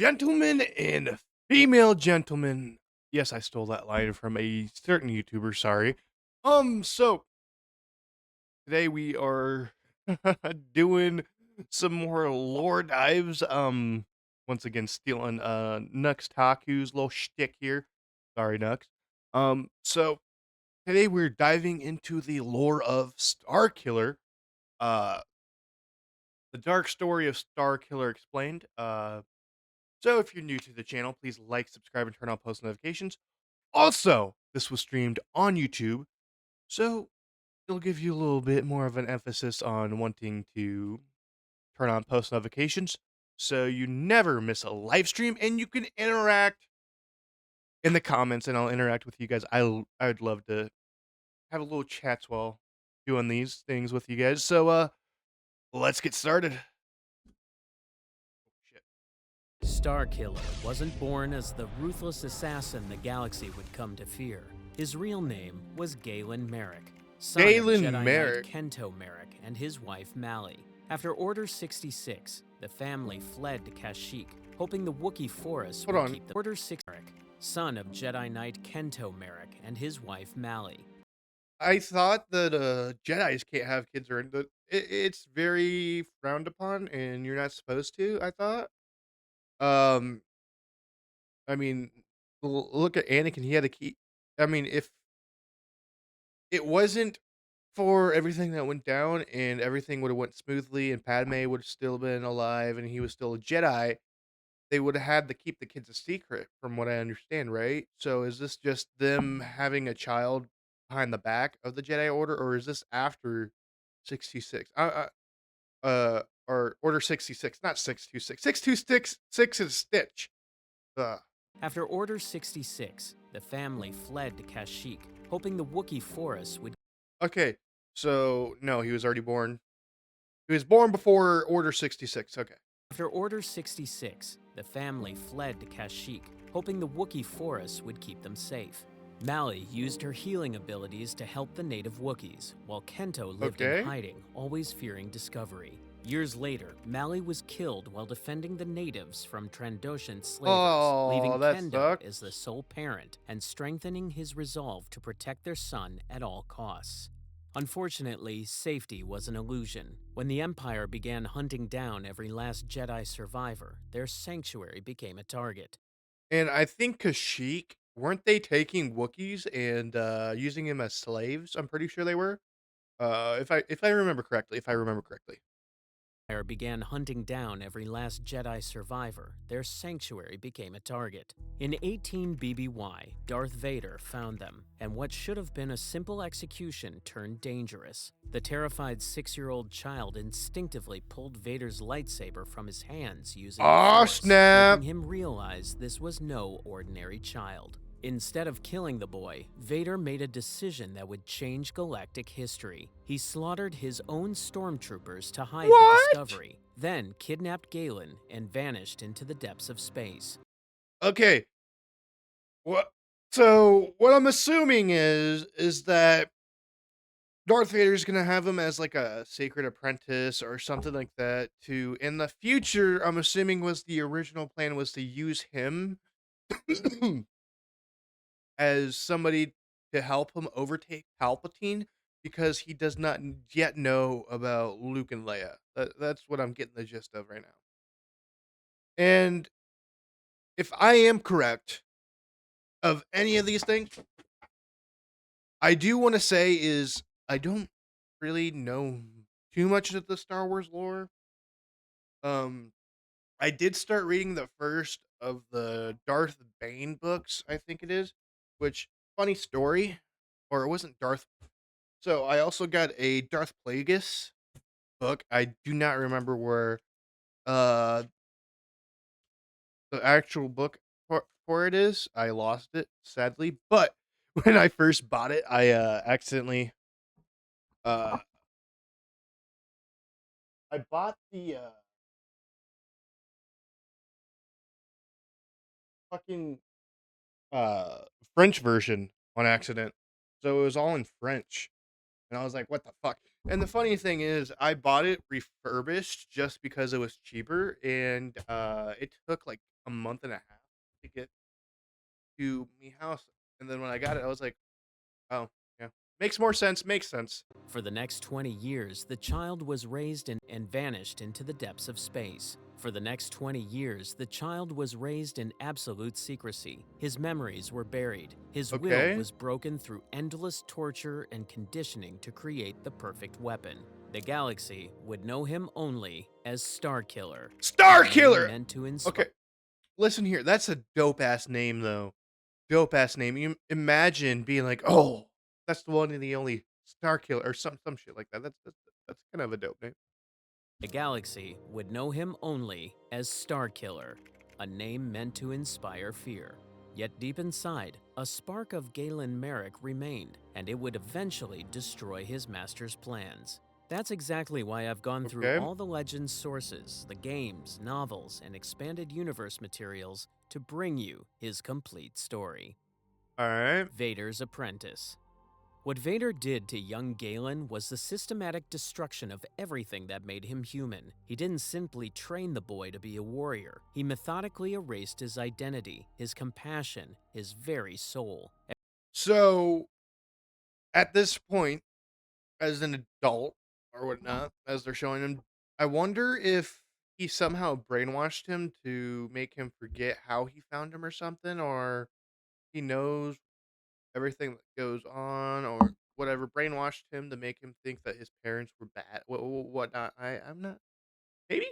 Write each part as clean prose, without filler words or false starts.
Gentlemen and female gentlemen. Yes, I stole that line from a certain YouTuber, sorry. So today we are doing some more lore dives. Once again stealing Nux Taku's little shtick here. Sorry, Nux. So today we're diving into the lore of Starkiller. Uh the dark story of Starkiller explained. So if you're new to the channel, please like, subscribe, and turn on post notifications. Also, this was streamed on YouTube, so it'll give you a little bit more of an emphasis on wanting to turn on post notifications so you never miss a live stream and you can interact in the comments and I'll interact with you guys. I would love to have a little chats while doing these things with you guys. So let's get started. Shit. Starkiller wasn't born as the ruthless assassin the galaxy would come to fear. His real name was Galen Merrick, son of Galen Jedi Knight Merrick. Kento Merrick and his wife Mally. After Order 66, the family fled to Kashyyyk, hoping the Wookiee forest Hold would on. keep them. Order 6 Merrick, son of Jedi Knight Kento Merrick and his wife Mally. I thought that Jedis can't have kids or it's very frowned upon and you're not supposed to, I thought. Um I mean, look at Anakin, he had to keep I mean, if it wasn't for everything that went down and everything would have went smoothly and Padme would have still been alive and he was still a Jedi, they would have had to keep the kids a secret from what I understand, right? So is this just them having a child behind the back of the Jedi Order or is this after 66? Or Order 66, not 626. 626 is Stitch. Ugh. After Order 66, the family fled to Kashyyyk, hoping the Wookiee forest would. Okay, so no, he was already born. He was born before Order 66. Okay. After Order 66, the family fled to Kashyyyk, hoping the Wookiee forest would keep them safe. Mally used her healing abilities to help the native Wookiees, while Kento lived in Okay. hiding, always fearing discovery. Years later, Mally was killed while defending the natives from Trandoshan slavers, leaving Oh, that Kendo as sucks. the sole parent and strengthening his resolve to protect their son at all costs. Unfortunately, safety was an illusion. When the Empire began hunting down every last Jedi survivor, their sanctuary became a target. And I think Kashyyyk, weren't they taking Wookiees and using them as slaves? I'm pretty sure they were. If I remember correctly, if I remember correctly. Empire began hunting down every last Jedi survivor, their sanctuary became a target. In 18 BBY, Darth Vader found them, and what should have been a simple execution turned dangerous. The terrified 6-year-old child instinctively pulled Vader's lightsaber from his hands using the Oh, Force, snap. making him realize this was no ordinary child. Instead of killing the boy, Vader made a decision that would change galactic history. He slaughtered his own stormtroopers to hide the What? discovery, then kidnapped Galen and vanished into the depths of space. Okay. What? So what I'm assuming is that Darth Vader's gonna have him as like a sacred apprentice or something like that. To in the future, I'm assuming was the original plan was to use him as somebody to help him overtake Palpatine because he does not yet know about Luke and Leia. That's what I'm getting the gist of right now. And if I am correct of any of these things, I do want to say is I don't really know too much of the Star Wars lore. Um, I did start reading the first of the Darth Bane books, I think it is, which funny story, or it wasn't Darth. So I also got a Darth Plagueis book. I do not remember where uh the actual book for it is. I lost it sadly, but when I first bought it, I accidentally uh I bought the fucking uh French version on accident. So it was all in French. And I was like, "What the fuck?" And the funny thing is, I bought it refurbished just because it was cheaper, and it took like a month and a half to get to me house. And then when I got it, I was like, "Oh, yeah, makes more sense. Makes sense." For the next 20 years, the child was raised and vanished into the depths of space. For the next 20 years, the child was raised in absolute secrecy. His memories were buried. His will Okay, was broken through endless torture and conditioning to create the perfect weapon. The galaxy would know him only as Starkiller, a name Starkiller. meant to inspire. Okay, listen here. That's a dope ass name, though. Dope ass name. You imagine being like, "Oh, that's the one and the only Starkiller," or some shit like that. That's kind of a dope name. The galaxy would know him only as Starkiller, a name meant to inspire fear. Yet deep inside, a spark of Galen Merrick remained, and it would eventually destroy his master's plans. That's exactly why I've gone through Okay, all the Legends sources, the games, novels, and expanded universe materials to bring you his complete story. all right. Vader's Apprentice. What Vader did to young Galen was the systematic destruction of everything that made him human. He didn't simply train the boy to be a warrior. He methodically erased his identity, his compassion, his very soul. So at this point, as an adult or whatnot, as they're showing him, I wonder if he somehow brainwashed him to make him forget how he found him or something, or he knows everything that goes on or whatever, brainwashed him to make him think that his parents were bad, whatnot. I'm not. Maybe.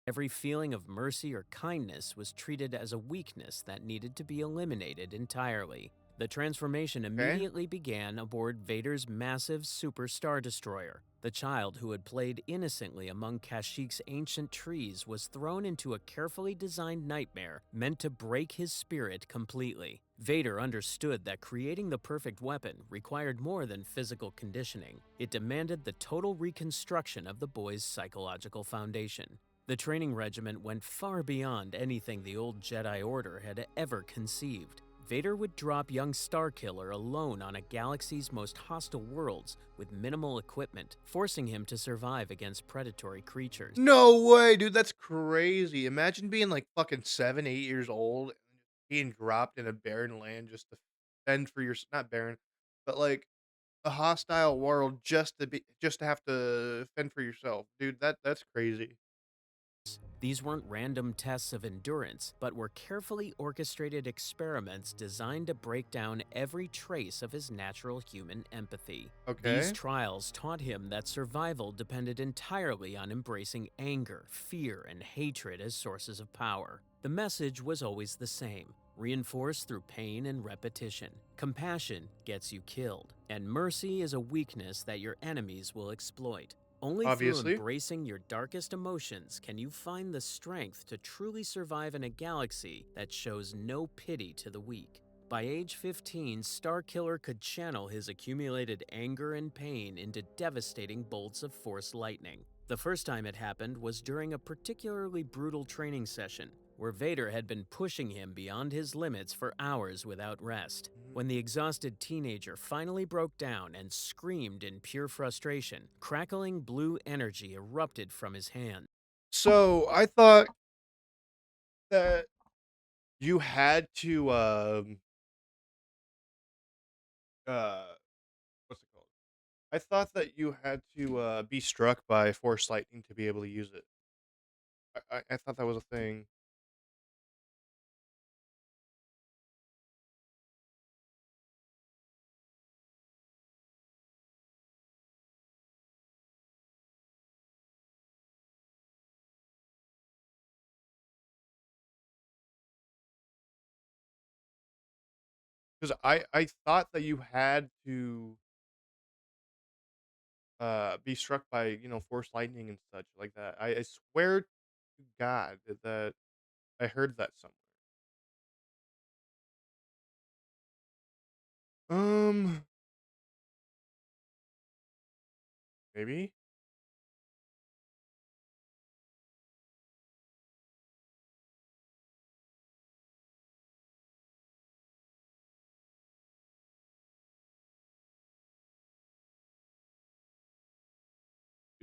Every feeling of mercy or kindness was treated as a weakness that needed to be eliminated entirely. The transformation Okay. immediately began aboard Vader's massive Super Star Destroyer. The child who had played innocently among Kashyyyk's ancient trees was thrown into a carefully designed nightmare meant to break his spirit completely. Vader understood that creating the perfect weapon required more than physical conditioning. It demanded the total reconstruction of the boy's psychological foundation. The training regimen went far beyond anything the old Jedi Order had ever conceived. Vader would drop young Starkiller alone on a galaxy's most hostile worlds with minimal equipment, forcing him to survive against predatory creatures. No way, dude. That's crazy. Imagine being like fucking 7, 8 years old and being dropped in a barren land just to fend for your, not barren, but like a hostile world just to have to fend for yourself, dude. That's crazy. These weren't random tests of endurance, but were carefully orchestrated experiments designed to break down every trace of his natural human empathy. These Okay, trials taught him that survival depended entirely on embracing anger, fear, and hatred as sources of power. The message was always the same, reinforced through pain and repetition. Compassion gets you killed, and mercy is a weakness that your enemies will exploit. Only through obviously. embracing your darkest emotions can you find the strength to truly survive in a galaxy that shows no pity to the weak. By age 15, Starkiller could channel his accumulated anger and pain into devastating bolts of Force lightning. The first time it happened was during a particularly brutal training session, where Vader had been pushing him beyond his limits for hours without rest. Mhm. When the exhausted teenager finally broke down and screamed in pure frustration, crackling blue energy erupted from his hand. So I thought that you had to uh what's it called? I thought that you had to be struck by force lightning to be able to use it. I thought that was a thing. Because I thought that you had to be struck by, force lightning and such like that. I swear to God that I heard that somewhere. Um, maybe.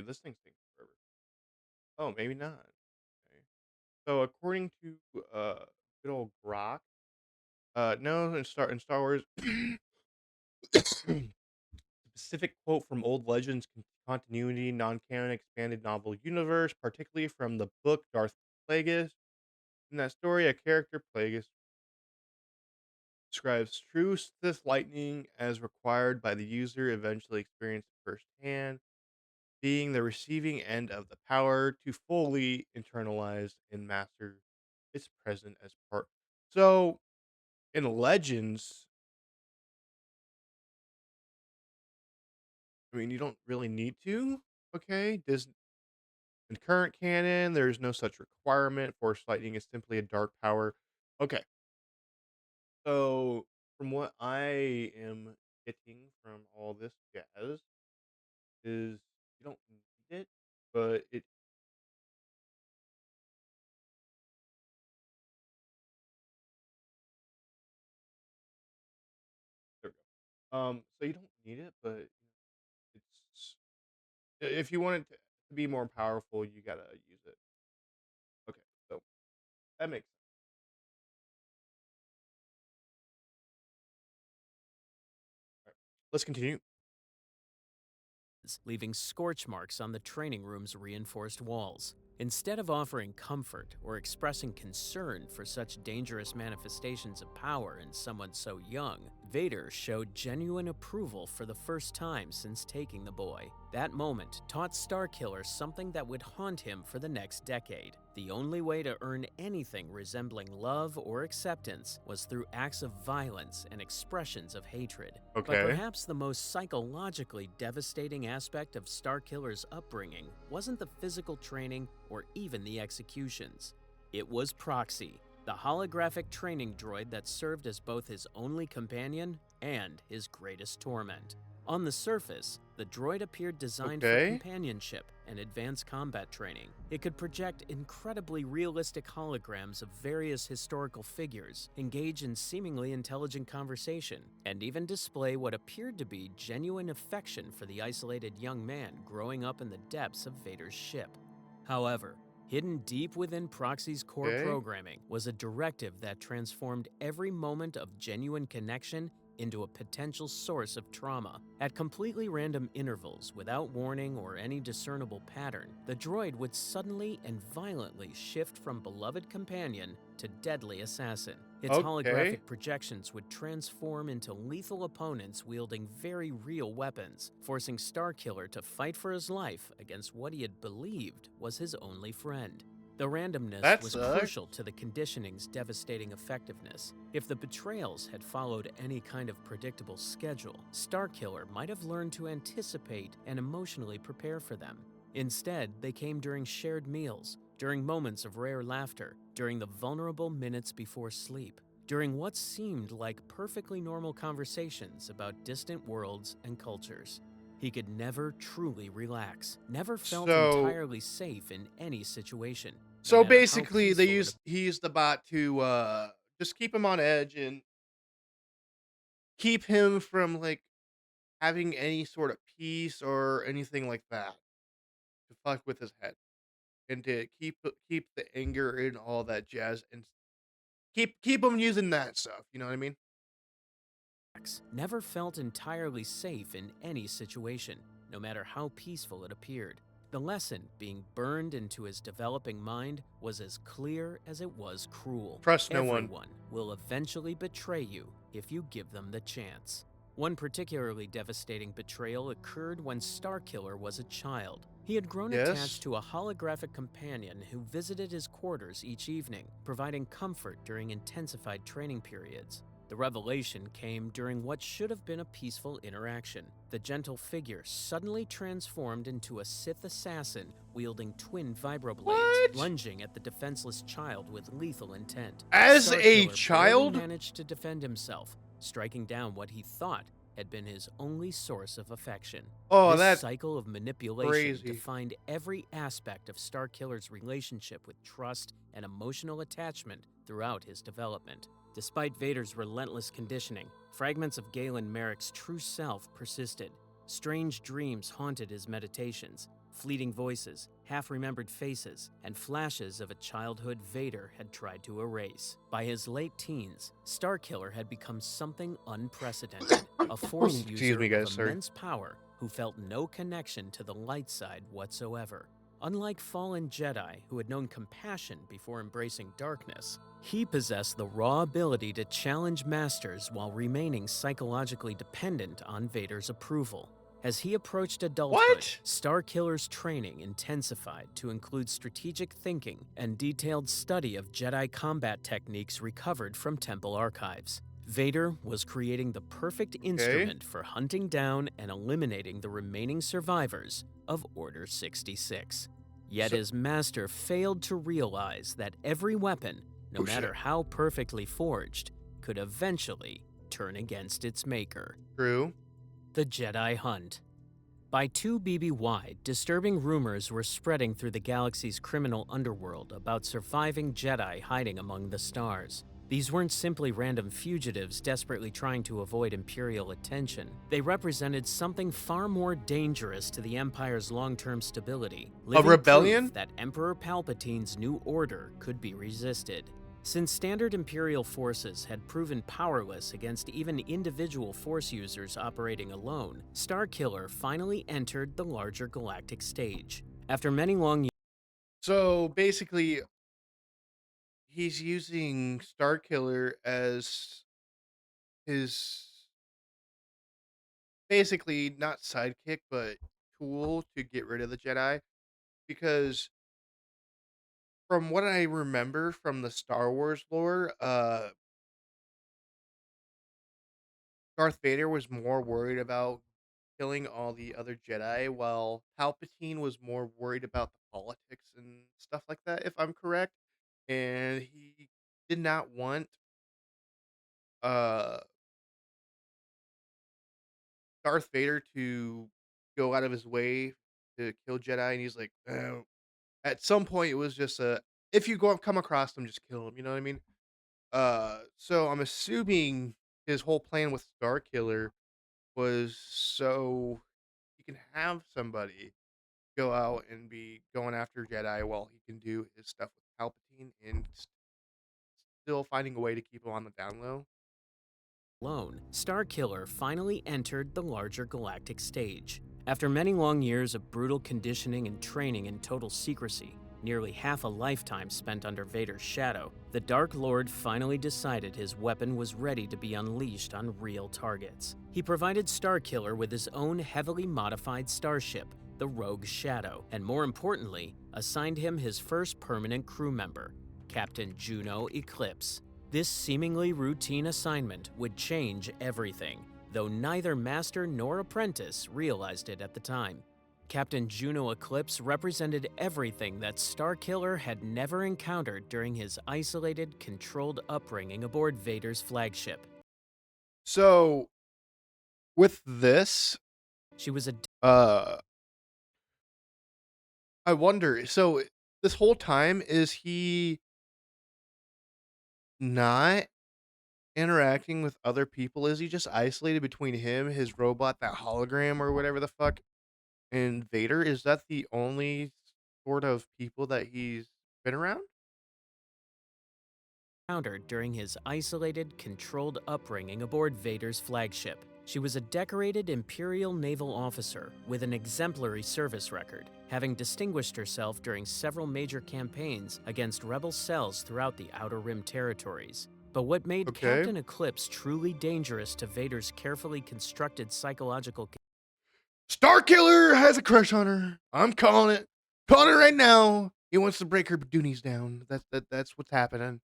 this thing's taking forever. Oh, maybe not. Okay. So according to good old Grok, no, in Star Wars, specific quote from old legends continuity non-canon expanded novel universe, particularly from the book Darth Plagueis. In that story, a character Plagueis describes true Sith lightning as required by the user, eventually experienced firsthand, being the receiving end of the power to fully internalize and master its present as part. So in Legends, I mean, you don't really need to. Okay, in current canon, there's no such requirement. Force lightning is simply a dark power. Okay, so from what I am getting from all this jazz is you don't need it, but it there we go. So you don't need it, but it's if you want it to be more powerful, you gotta use it. Okay, so that makes sense. All right, let's continue. leaving scorch marks on the training room's reinforced walls. Instead of offering comfort or expressing concern for such dangerous manifestations of power in someone so young, Vader showed genuine approval for the first time since taking the boy. That moment taught Starkiller something that would haunt him for the next decade. The only way to earn anything resembling love or acceptance was through acts of violence and expressions of hatred. But Okay, perhaps the most psychologically devastating aspect of Starkiller's upbringing wasn't the physical training or even the executions. It was Proxy, the holographic training droid that served as both his only companion and his greatest torment. On the surface, the droid appeared designed for okay, companionship and advanced combat training. It could project incredibly realistic holograms of various historical figures, engage in seemingly intelligent conversation, and even display what appeared to be genuine affection for the isolated young man growing up in the depths of Vader's ship. However, hidden deep within Proxy's core okay, programming was a directive that transformed every moment of genuine connection into a potential source of trauma. At completely random intervals, without warning or any discernible pattern, the droid would suddenly and violently shift from beloved companion to deadly assassin. Its okay. holographic projections would transform into lethal opponents wielding very real weapons, forcing Starkiller to fight for his life against what he had believed was his only friend. The randomness That was sucks. crucial to the conditioning's devastating effectiveness. If the betrayals had followed any kind of predictable schedule, Starkiller might have learned to anticipate and emotionally prepare for them. Instead, they came during shared meals, during moments of rare laughter, during the vulnerable minutes before sleep, during what seemed like perfectly normal conversations about distant worlds and cultures. He could never truly relax, never felt So entirely safe in any situation, no so matter how basically peaceful it he used the bot to just keep him on edge and keep him from like having any sort of peace or anything like that to fuck with his head and to keep the anger and all that jazz and keep him using that stuff, you know what I mean? never felt entirely safe in any situation, no matter how peaceful it appeared. The lesson being burned into his developing mind was as clear as it was cruel. Trust no one. Everyone will eventually betray you if you give them the chance. One particularly devastating betrayal occurred when Starkiller was a child. He had grown attached Yes. to a holographic companion who visited his quarters each evening, providing comfort during intensified training periods. The revelation came during what should have been a peaceful interaction. The gentle figure suddenly transformed into a Sith assassin wielding twin vibroblades, What? lunging at the defenseless child with lethal intent. As a Starkiller barely child? managed to defend himself, striking down what he thought had been his only source of affection. Oh, This that's cycle of manipulation crazy. defined every aspect of Starkiller's relationship with trust and emotional attachment throughout his development. Despite Vader's relentless conditioning, fragments of Galen Merrick's true self persisted. Strange dreams haunted his meditations, fleeting voices, half-remembered faces, and flashes of a childhood Vader had tried to erase. By his late teens, Starkiller had become something unprecedented, a Force Excuse user me, of guys. Sorry. immense power who felt no connection to the light side whatsoever. Unlike fallen Jedi who had known compassion before embracing darkness, he possessed the raw ability to challenge masters while remaining psychologically dependent on Vader's approval. As he approached adulthood, What? Starkiller's training intensified to include strategic thinking and detailed study of Jedi combat techniques recovered from Temple archives. Vader was creating the perfect Okay. instrument for hunting down and eliminating the remaining survivors of Order 66. Yet So, his master failed to realize that every weapon, no oh shit. matter how perfectly forged, could eventually turn against its maker. True. The Jedi Hunt. By 2 BBY, disturbing rumors were spreading through the galaxy's criminal underworld about surviving Jedi hiding among the stars. These weren't simply random fugitives desperately trying to avoid Imperial attention. They represented something far more dangerous to the Empire's long-term stability, A living rebellion? proof that Emperor Palpatine's new order could be resisted. Since standard Imperial forces had proven powerless against even individual Force users operating alone, Starkiller finally entered the larger galactic stage. After many long So basically, he's using Starkiller as his basically not sidekick, but tool to get rid of the Jedi. Because from what I remember from the Star Wars lore, Darth Vader was more worried about killing all the other Jedi, while Palpatine was more worried about the politics and stuff like that, if I'm correct. And he did not want uh Darth Vader to go out of his way to kill Jedi, and he's like, at some point it was just a if you come across them, just kill them. You know what I mean? So I'm assuming his whole plan with Starkiller was so he can have somebody go out and be going after Jedi while he can do his stuff with Palpatine and still finding a way to keep him on the down low. alone, Starkiller finally entered the larger galactic stage. After many long years of brutal conditioning and training in total secrecy, nearly half a lifetime spent under Vader's shadow, the Dark Lord finally decided his weapon was ready to be unleashed on real targets. He provided Starkiller with his own heavily modified starship, the Rogue Shadow, and more importantly, assigned him his first permanent crew member, Captain Juno Eclipse. This seemingly routine assignment would change everything, though neither master nor apprentice realized it at the time. Captain Juno Eclipse represented everything that Starkiller had never encountered during his isolated, controlled upbringing aboard Vader's flagship. So with this, She was a uh, I wonder. So this whole time is he not interacting with other people? Is he just isolated between him, his robot, that hologram, or whatever the fuck, and Vader? Is that the only sort of people that he's been around? encountered during his isolated, controlled upbringing aboard Vader's flagship. She was a decorated Imperial naval officer with an exemplary service record, having distinguished herself during several major campaigns against rebel cells throughout the Outer Rim territories. But what made Okay. Captain Eclipse truly dangerous to Vader's carefully constructed psychological Starkiller has a crush on her. I'm calling it. Calling it right now. He wants to break her doonies down. That's what's happening.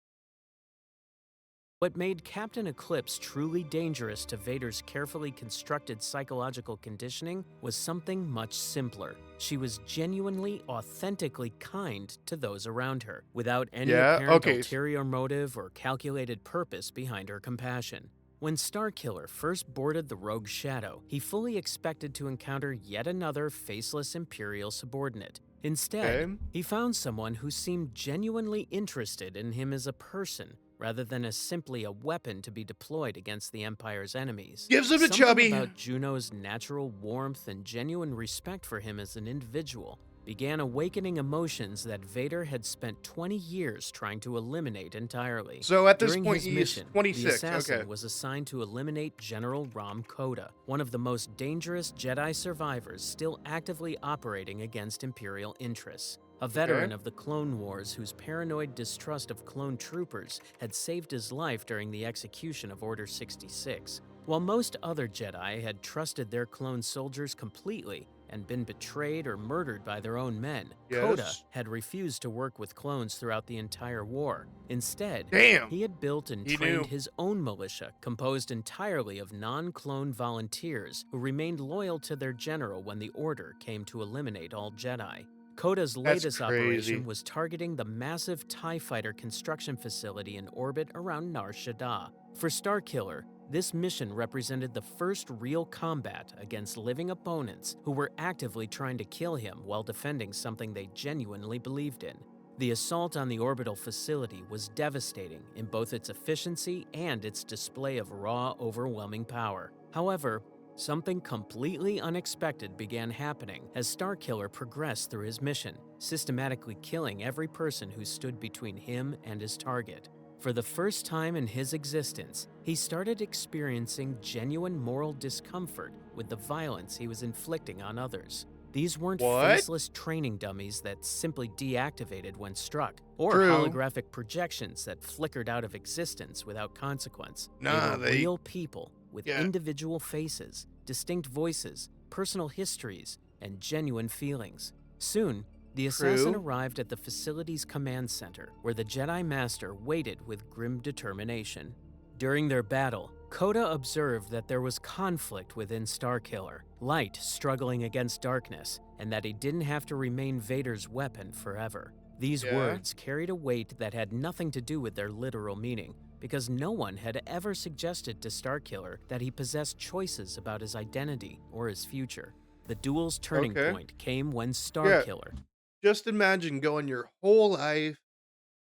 What made Captain Eclipse truly dangerous to Vader's carefully constructed psychological conditioning was something much simpler. She was genuinely, authentically kind to those around her, without any Yeah. apparent Okay. ulterior motive or calculated purpose behind her compassion. When Starkiller first boarded the Rogue Shadow, he fully expected to encounter yet another faceless Imperial subordinate. Instead, Okay. he found someone who seemed genuinely interested in him as a person, rather than as simply a weapon to be deployed against the Empire's enemies. Gives him a Something chubby. about Juno's natural warmth and genuine respect for him as an individual began awakening emotions that Vader had spent 20 years trying to eliminate entirely. So at this During point, his he is mission, the 26. Okay. assassin was assigned to eliminate General Rom Koda, one of the most dangerous Jedi survivors still actively operating against Imperial interests. A Okay. veteran of the Clone Wars whose paranoid distrust of clone troopers had saved his life during the execution of Order 66. While most other Jedi had trusted their clone soldiers completely and been betrayed or murdered by their own men, Koda Yes. had refused to work with clones throughout the entire war. Instead, Damn. he had built and He trained knew. his own militia, composed entirely of non-clone volunteers who remained loyal to their general when the Order came to eliminate all Jedi. Koda's That's latest operation crazy. was targeting the massive TIE fighter construction facility in orbit around Nar Shaddaa. For Starkiller, this mission represented the first real combat against living opponents who were actively trying to kill him while defending something they genuinely believed in. The assault on the orbital facility was devastating in both its efficiency and its display of raw, overwhelming power. However, something completely unexpected began happening as Starkiller progressed through his mission, systematically killing every person who stood between him and his target. For the first time in his existence, he started experiencing genuine moral discomfort with the violence he was inflicting on others. These weren't What? faceless training dummies that simply deactivated when struck, or True. holographic projections that flickered out of existence without consequence. They Nah, were they. real people with Yeah. individual faces, distinct voices, personal histories, and genuine feelings. Soon, the assassin True. arrived at the facility's command center, where the Jedi Master waited with grim determination. During their battle, Koda observed that there was conflict within Starkiller, light struggling against darkness, and that he didn't have to remain Vader's weapon forever. These Yeah. words carried a weight that had nothing to do with their literal meaning, because no one had ever suggested to Starkiller that he possessed choices about his identity or his future. The duel's turning Okay. point came when Yeah. Starkiller, Just imagine going your whole life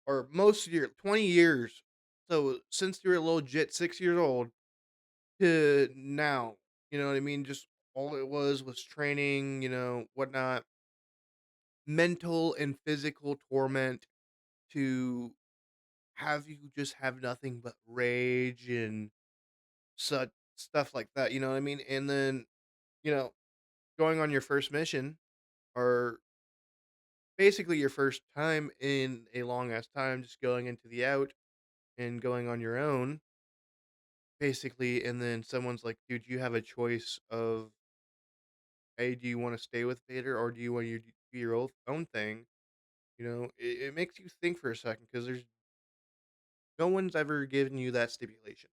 or most of your 20 years. So since you were a little jit, 6 years old to now, you know what I mean? Just all it was training, whatnot, mental and physical torment to have you just have nothing but rage and such stuff like that. You know what I mean? And then, you know, going on your first mission or basically your first time in a long ass time, just going into the out and going on your own, basically, and then someone's like, "Dude, you have a choice of, hey, do you wanna stay with Vader or do you want you to do your own thing?" It makes you think for a second because there's no one's ever given you that stipulation.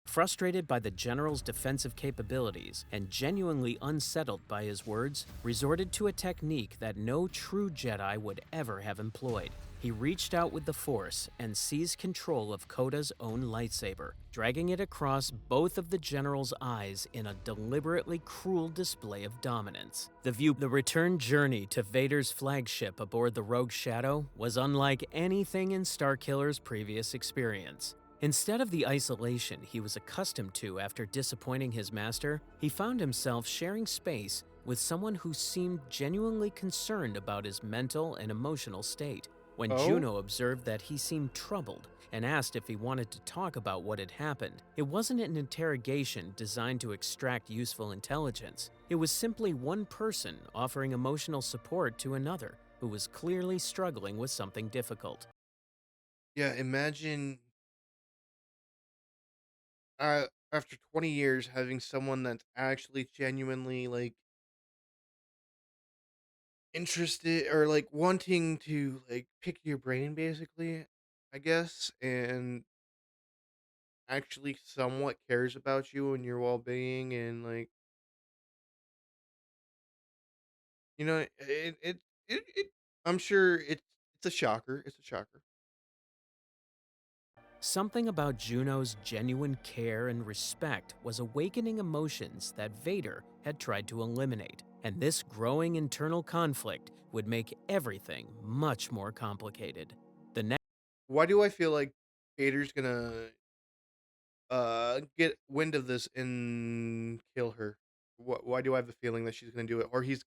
frustrated by the general's defensive capabilities and genuinely unsettled by his words, resorted to a technique that no true Jedi would ever have employed. He reached out with the Force and seized control of Koda's own lightsaber, dragging it across both of the general's eyes in a deliberately cruel display of dominance. The return journey to Vader's flagship aboard the Rogue Shadow was unlike anything in Starkiller's previous experience. Instead of the isolation he was accustomed to after disappointing his master, he found himself sharing space with someone who seemed genuinely concerned about his mental and emotional state. When Oh? Juno observed that he seemed troubled and asked if he wanted to talk about what had happened, it wasn't an interrogation designed to extract useful intelligence. It was simply one person offering emotional support to another who was clearly struggling with something difficult. Yeah, imagine, after 20 years having someone that's actually genuinely, like, interested or, like, wanting to, like, pick your brain basically, I guess, and actually somewhat cares about you and your well-being and, like, it I'm sure it's a shocker, it's a shocker. Something about Juno's genuine care and respect was awakening emotions that Vader had tried to eliminate, and this growing internal conflict would make everything much more complicated. The why do I feel like Vader's gonna get wind of this and kill her? Why do I have the feeling that she's gonna do it, or he's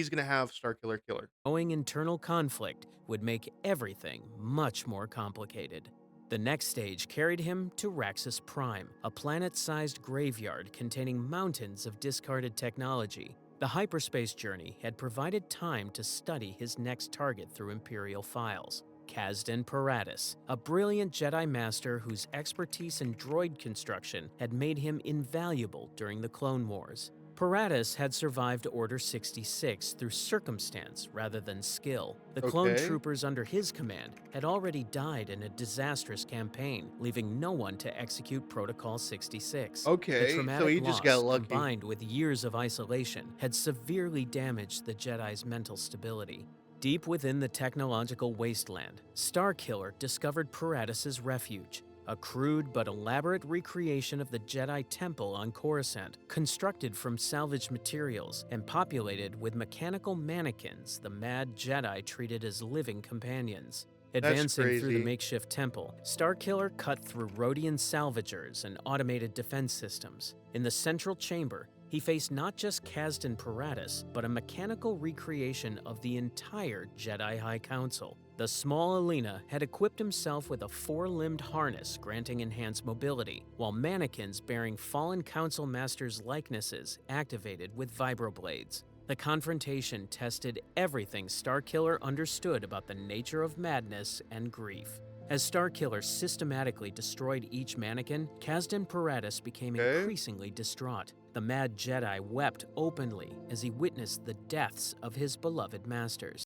gonna have Starkiller kill her? Growing internal conflict would make everything much more complicated. The next stage carried him to Raxus Prime, a planet-sized graveyard containing mountains of discarded technology. The hyperspace journey had provided time to study his next target through Imperial files. Kazdan Paratus, a brilliant Jedi Master whose expertise in droid construction had made him invaluable during the Clone Wars. Paratus had survived Order 66 through circumstance rather than skill. The clone Okay. troopers under his command had already died in a disastrous campaign, leaving no one to execute Protocol 66. The Okay, so traumatic he just got loss, lucky. combined with years of isolation, had severely damaged the Jedi's mental stability. Deep within the technological wasteland, Starkiller discovered Paratus' refuge, a crude but elaborate recreation of the Jedi Temple on Coruscant, constructed from salvaged materials and populated with mechanical mannequins the mad Jedi treated as living companions. That's Advancing through the crazy. makeshift temple, Starkiller cut through Rhodian salvagers and automated defense systems. In the central chamber, he faced not just Kazdan Paratus, but a mechanical recreation of the entire Jedi High Council. The small Alina had equipped himself with a four-limbed harness granting enhanced mobility, while mannequins bearing fallen Council Masters' likenesses activated with vibroblades. The confrontation tested everything Starkiller understood about the nature of madness and grief. As Starkiller systematically destroyed each mannequin, Kazdan Paratus became Okay. increasingly distraught. The mad Jedi wept openly as he witnessed the deaths of his beloved masters.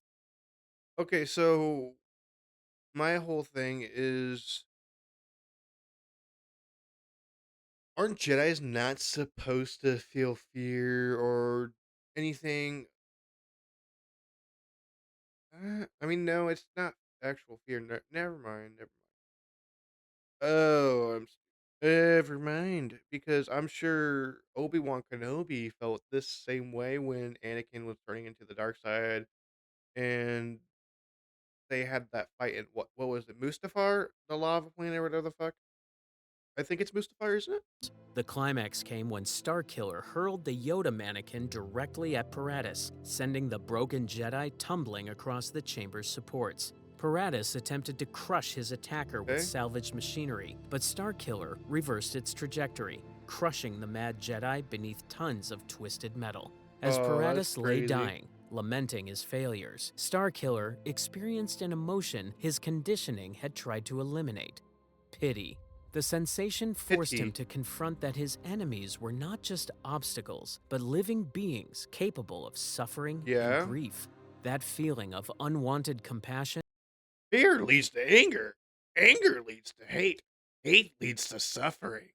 Okay, so my whole thing is, aren't Jedis not supposed to feel fear or anything? I mean, no, it's not actual fear. Never mind. Never mind. Oh, never mind. Because I'm sure Obi-Wan Kenobi felt this same way when Anakin was turning into the dark side, and they had that fight in what was it, Mustafar, the lava planet, or whatever the fuck. I think it's Mustafar, isn't it? The climax came when Starkiller hurled the Yoda mannequin directly at Paratus, sending the broken Jedi tumbling across the chamber's supports. Paratus attempted to crush his attacker with Okay. salvaged machinery, but Starkiller reversed its trajectory, crushing the mad Jedi beneath tons of twisted metal. As Oh, that's Paratus lay crazy. dying, lamenting his failures, Starkiller experienced an emotion his conditioning had tried to eliminate: pity. The sensation forced him Pity. to confront that his enemies were not just obstacles, but living beings capable of suffering and Yeah. grief. That feeling of unwanted compassion Fear leads to anger. Anger leads to hate. Hate leads to suffering.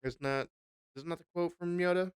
Isn't that the quote from Yoda?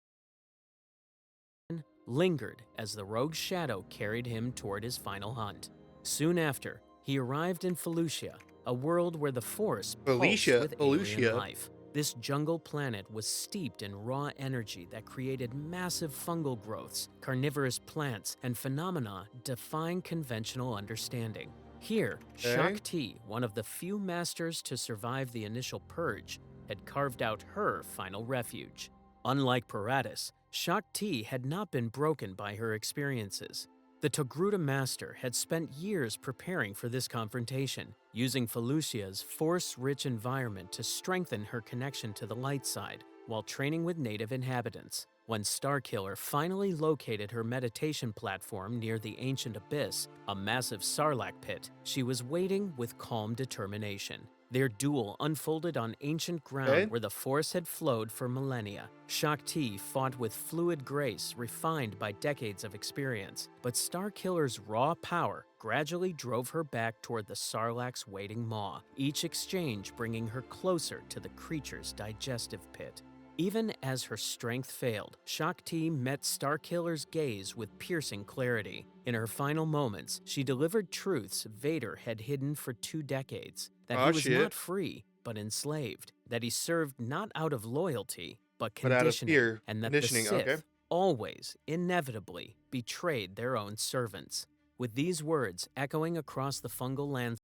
lingered as the rogue shadow carried him toward his final hunt. Soon after, he arrived in Felucia, a world where the Force pulsed with alien Felucia. life. This jungle planet was steeped in raw energy that created massive fungal growths, carnivorous plants, and phenomena defying conventional understanding. Here, Okay. Shakti, one of the few masters to survive the initial purge, had carved out her final refuge. Unlike Paratus, Shakti had not been broken by her experiences. The Togruta master had spent years preparing for this confrontation, using Felucia's force-rich environment to strengthen her connection to the light side, while training with native inhabitants. When Starkiller finally located her meditation platform near the ancient abyss, a massive sarlacc pit, she was waiting with calm determination. Their duel unfolded on ancient ground Okay. where the Force had flowed for millennia. Shakti fought with fluid grace refined by decades of experience, but Starkiller's raw power gradually drove her back toward the Sarlacc's waiting maw, each exchange bringing her closer to the creature's digestive pit. Even as her strength failed, Shakti met Starkiller's gaze with piercing clarity. In her final moments, she delivered truths Vader had hidden for 2 decades: that he Oh was not shit. free, but enslaved, that he served not out of loyalty, but But out of conditioning, fear. and that the Conditioning. Okay. Sith always, inevitably, betrayed their own servants. With these words echoing across the fungal landscape,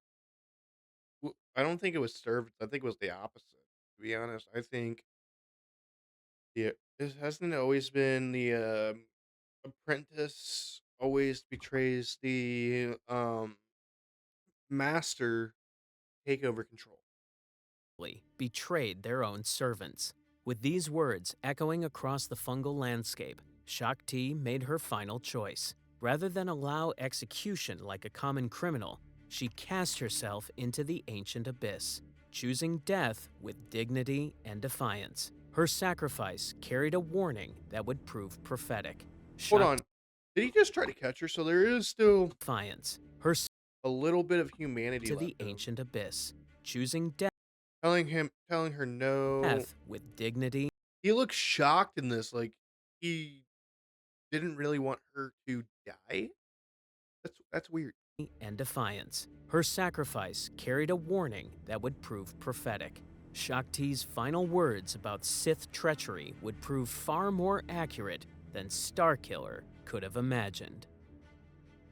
I don't think it was servants. I think it was the opposite. To be honest, I think it hasn't always been the apprentice always betrays the master take over control. Betrayed their own servants. With these words echoing across the fungal landscape, Shakti made her final choice. Rather than allow execution like a common criminal, she cast herself into the ancient abyss, choosing death with dignity and defiance. Her sacrifice carried a warning that would prove prophetic. Hold Shakti's on, did he just try to catch her? So there is still defiance, her a little bit of humanity to the left in him. ancient abyss, choosing Telling her no. death with dignity He looks shocked in this, like he didn't really want her to die. That's weird. and defiance. Her sacrifice carried a warning that would prove prophetic. Shakti's final words about Sith treachery would prove far more accurate than Starkiller could have imagined.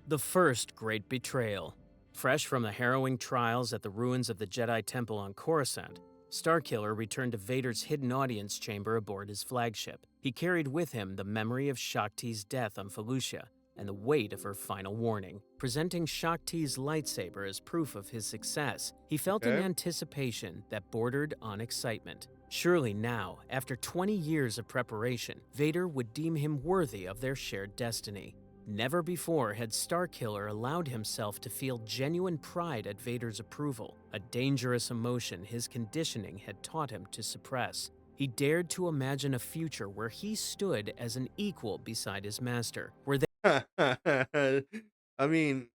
The first great betrayal. Fresh from the harrowing trials at the ruins of the Jedi Temple on Coruscant, Starkiller returned to Vader's hidden audience chamber aboard his flagship. He carried with him the memory of Shakti's death on Felucia and the weight of her final warning. Presenting Shakti's lightsaber as proof of his success, he felt an Okay. anticipation that bordered on excitement. Surely now, after 20 years of preparation, Vader would deem him worthy of their shared destiny. Never before had Starkiller allowed himself to feel genuine pride at Vader's approval, a dangerous emotion his conditioning had taught him to suppress. He dared to imagine a future where he stood as an equal beside his master, where I mean,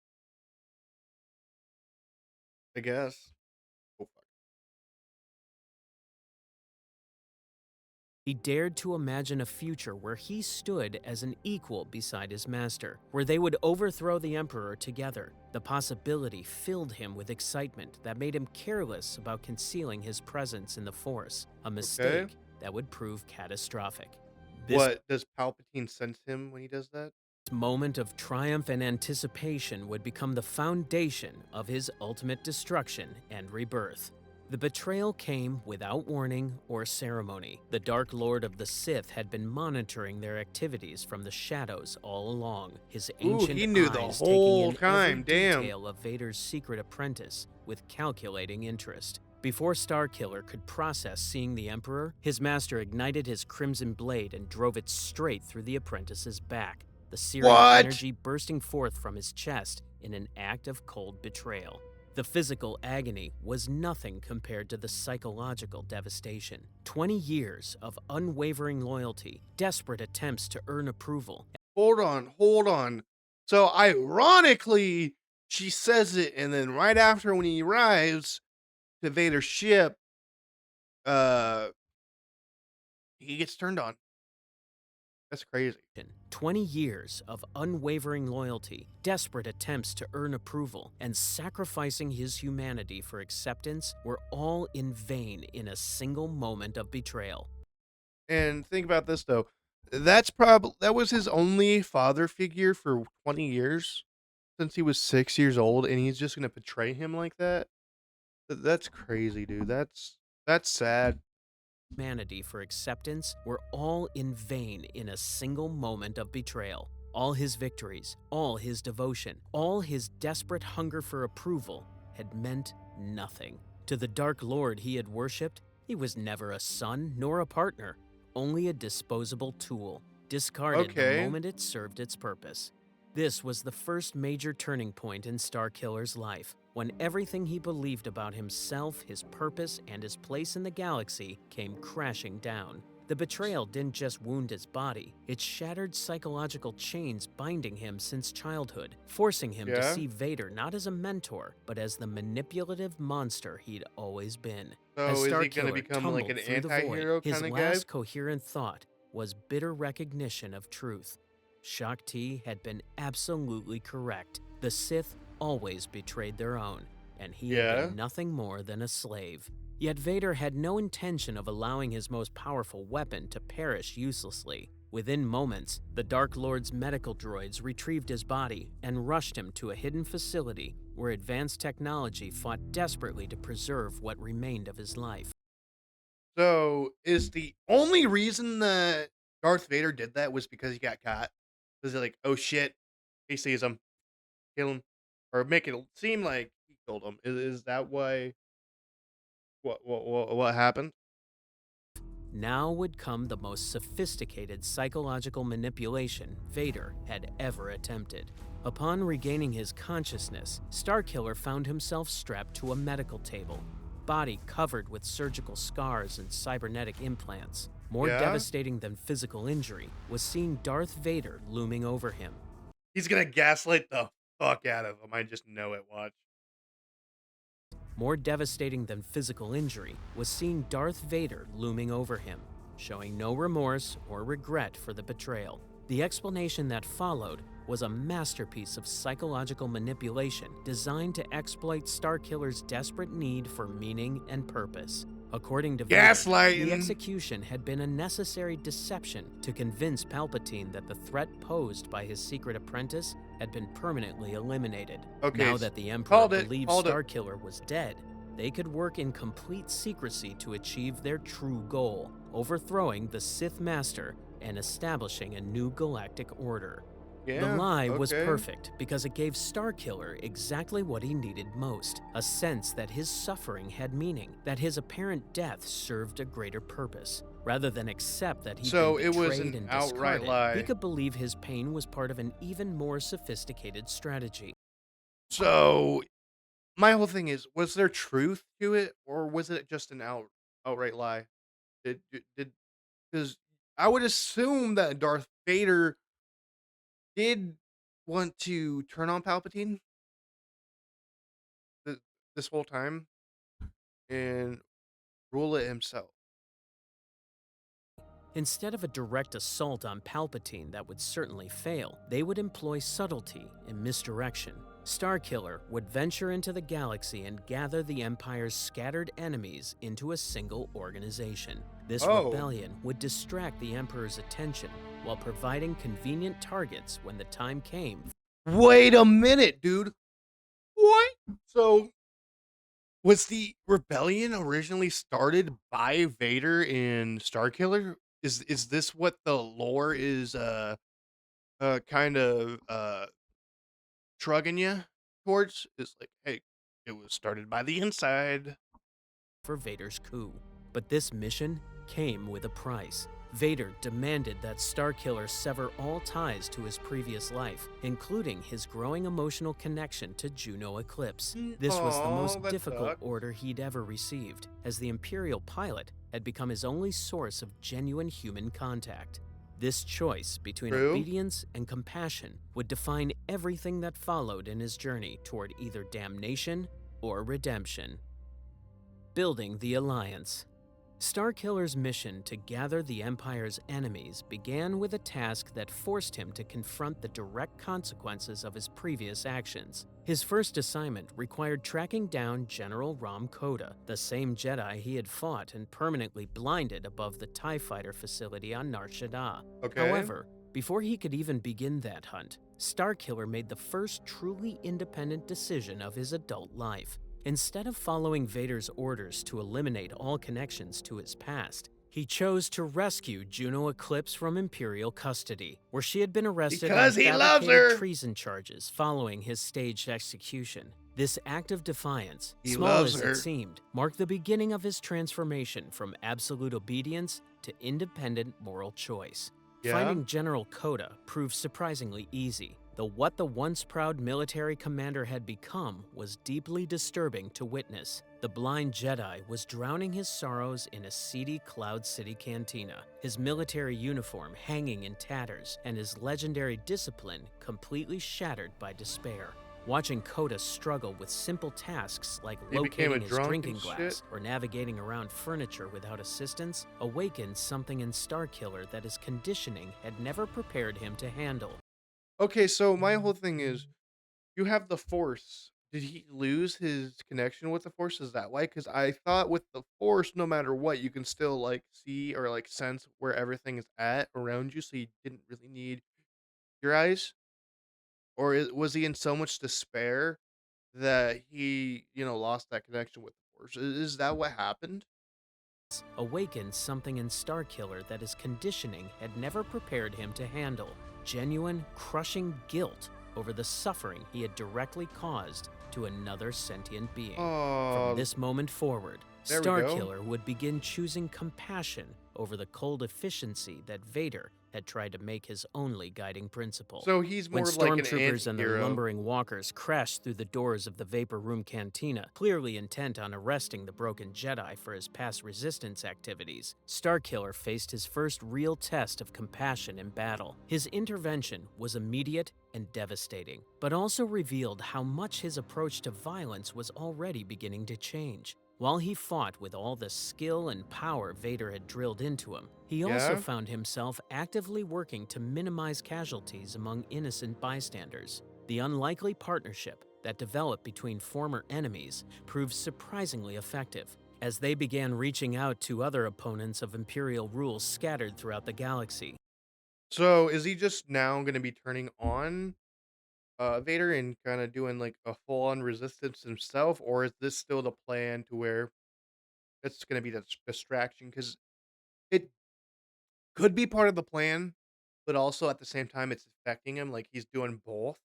I guess. Oh, fuck. he dared to imagine a future where he stood as an equal beside his master, where they would overthrow the Emperor together. The possibility filled him with excitement that made him careless about concealing his presence in the Force, a Okay. mistake that would prove catastrophic. This What does Palpatine sense him when he does that? moment of triumph and anticipation would become the foundation of his ultimate destruction and rebirth. The betrayal came without warning or ceremony. The Dark Lord of the Sith had been monitoring their activities from the shadows all along, his Ooh, ancient he knew the eyes taking whole in every time. Damn. detail of Vader's secret apprentice with calculating interest. Before Starkiller could process seeing the Emperor, his master ignited his crimson blade and drove it straight through the apprentice's back, the searing What? energy bursting forth from his chest in an act of cold betrayal. The physical agony was nothing compared to the psychological devastation. 20 years of unwavering loyalty, desperate attempts to earn approval. Hold on. Hold on. So ironically, she says it, and then right after when he arrives to Vader's ship, uh, he gets turned on. That's crazy. 20 years of unwavering loyalty, desperate attempts to earn approval, and sacrificing his humanity for acceptance were all in vain in a single moment of betrayal. And think about this though. That was his only father figure for 20 years since he was 6 years old, and he's just gonna betray him like that. That's crazy, dude. That's sad. Humanity for acceptance were all in vain in a single moment of betrayal. All his victories, all his devotion, all his desperate hunger for approval had meant nothing. To the Dark Lord he had worshipped, he was never a son nor a partner, only a disposable tool, discarded the Okay. moment it served its purpose. This was the first major turning point in Starkiller's life, when everything he believed about himself, his purpose, and his place in the galaxy came crashing down. The betrayal didn't just wound his body, it shattered psychological chains binding him since childhood, forcing him to Yeah. see Vader not as a mentor, but as the manipulative monster he'd always been. As So is he gonna Starkiller become like tumbled an through the void, anti-hero his kind of guy? last coherent thought was bitter recognition of truth. Shakti had been absolutely correct. The Sith always betrayed their own, and he had Yeah. been nothing more than a slave. Yet Vader had no intention of allowing his most powerful weapon to perish uselessly. Within moments, the Dark Lord's medical droids retrieved his body and rushed him to a hidden facility where advanced technology fought desperately to preserve what remained of his life. So, is the only reason that Darth Vader did that was because he got caught? Was it like, "Oh, shit, he sees him, kill him," or make it seem like he killed him? Is that why what happened? Now would come the most sophisticated psychological manipulation Vader had ever attempted. Upon regaining his consciousness, Starkiller found himself strapped to a medical table, body covered with surgical scars and cybernetic implants. More Yeah? devastating than physical injury was seeing Darth Vader looming over him. He's gonna gaslight the fuck out of him, I just know it, watch. More devastating than physical injury was seeing Darth Vader looming over him, showing no remorse or regret for the betrayal. The explanation that followed was a masterpiece of psychological manipulation designed to exploit Starkiller's desperate need for meaning and purpose. According to Vader, the Gaslighting! execution had been a necessary deception to convince Palpatine that the threat posed by his secret apprentice had been permanently eliminated. Okay, Now that the Emperor called it, believed called it. Starkiller was dead, they could work in complete secrecy to achieve their true goal, overthrowing the Sith Master and establishing a new galactic order. The Yeah, lie was okay. perfect because it gave Starkiller exactly what he needed most, a sense that his suffering had meaning, that his apparent death served a greater purpose. Rather than accept that he'd been So, it was betrayed an and outright discarded, he lie. could believe his pain was part of an even more sophisticated strategy. So, my whole thing is, was there truth to it, or was it just an outright lie? Did 'Cause I would assume that Darth Vader did want to turn on Palpatine th this whole time and rule it himself. Instead of a direct assault on Palpatine that would certainly fail, they would employ subtlety and misdirection. Starkiller would venture into the galaxy and gather the Empire's scattered enemies into a single organization. This Oh, rebellion would distract the Emperor's attention while providing convenient targets when the time came. wait a minute, dude. What? So, was the rebellion originally started by Vader and Starkiller? Is this what the lore is, kind of, shrugging you towards? Is like, "Hey, it was started by the inside." For Vader's coup. But this mission came with a price. Vader demanded that Starkiller sever all ties to his previous life, including his growing emotional connection to Juno Eclipse. This was the Oh, most that difficult sucks. order he'd ever received, as the Imperial pilot had become his only source of genuine human contact. This choice between True. obedience and compassion would define everything that followed in his journey toward either damnation or redemption. Building the Alliance. Starkiller's mission to gather the Empire's enemies began with a task that forced him to confront the direct consequences of his previous actions. His first assignment required tracking down General Ram Koda, the same Jedi he had fought and permanently blinded above the TIE fighter facility on Nar Shaddaa. Okay. However, before he could even begin that hunt, Starkiller made the first truly independent decision of his adult life. Instead of following Vader's orders to eliminate all connections to his past, he chose to rescue Juno Eclipse from Imperial custody, where she had been arrested on Because he loves fabricated her. treason charges following his staged execution. This act of defiance, He small loves as it her. seemed, marked the beginning of his transformation from absolute obedience to independent moral choice. Yeah. Finding General Koda proved surprisingly easy, though what the once proud military commander had become was deeply disturbing to witness. The blind Jedi was drowning his sorrows in a seedy Cloud City cantina, his military uniform hanging in tatters, and his legendary discipline completely shattered by despair. Watching Koda struggle with simple tasks like He became a locating his drunk and drinking shit. glass or navigating around furniture without assistance awakened something in Starkiller that his conditioning had never prepared him to handle. Okay, so my whole thing is, you have the Force. Did he lose his connection with the Force? Is that why? Because I thought with the Force, no matter what, you can still like see or like sense where everything is at around you, so you didn't really need your eyes. Or was he in so much despair that he, lost that connection with the Force. Is that what happened? Awakened something in Starkiller that his conditioning had never prepared him to handle: genuine, crushing guilt over the suffering he had directly caused to another sentient being. From Oh, this moment forward, there we go. Starkiller would begin choosing compassion over the cold efficiency that Vader had tried to make his only guiding principle. So he's When more of like an stormtroopers and their anti-hero. lumbering walkers crashed through the doors of the Vapor Room Cantina, clearly intent on arresting the broken Jedi for his past resistance activities, Starkiller faced his first real test of compassion in battle. His intervention was immediate and devastating, but also revealed how much his approach to violence was already beginning to change. While he fought with all the skill and power Vader had drilled into him, he also Yeah. found himself actively working to minimize casualties among innocent bystanders. The unlikely partnership that developed between former enemies proved surprisingly effective, as they began reaching out to other opponents of Imperial rule scattered throughout the galaxy. So is he just now going to be turning on Vader and kind of doing like a full-on resistance himself, or is this still the plan to where it's going to be the distraction? Because it could be part of the plan, but also at the same time, it's affecting him. Like he's doing both,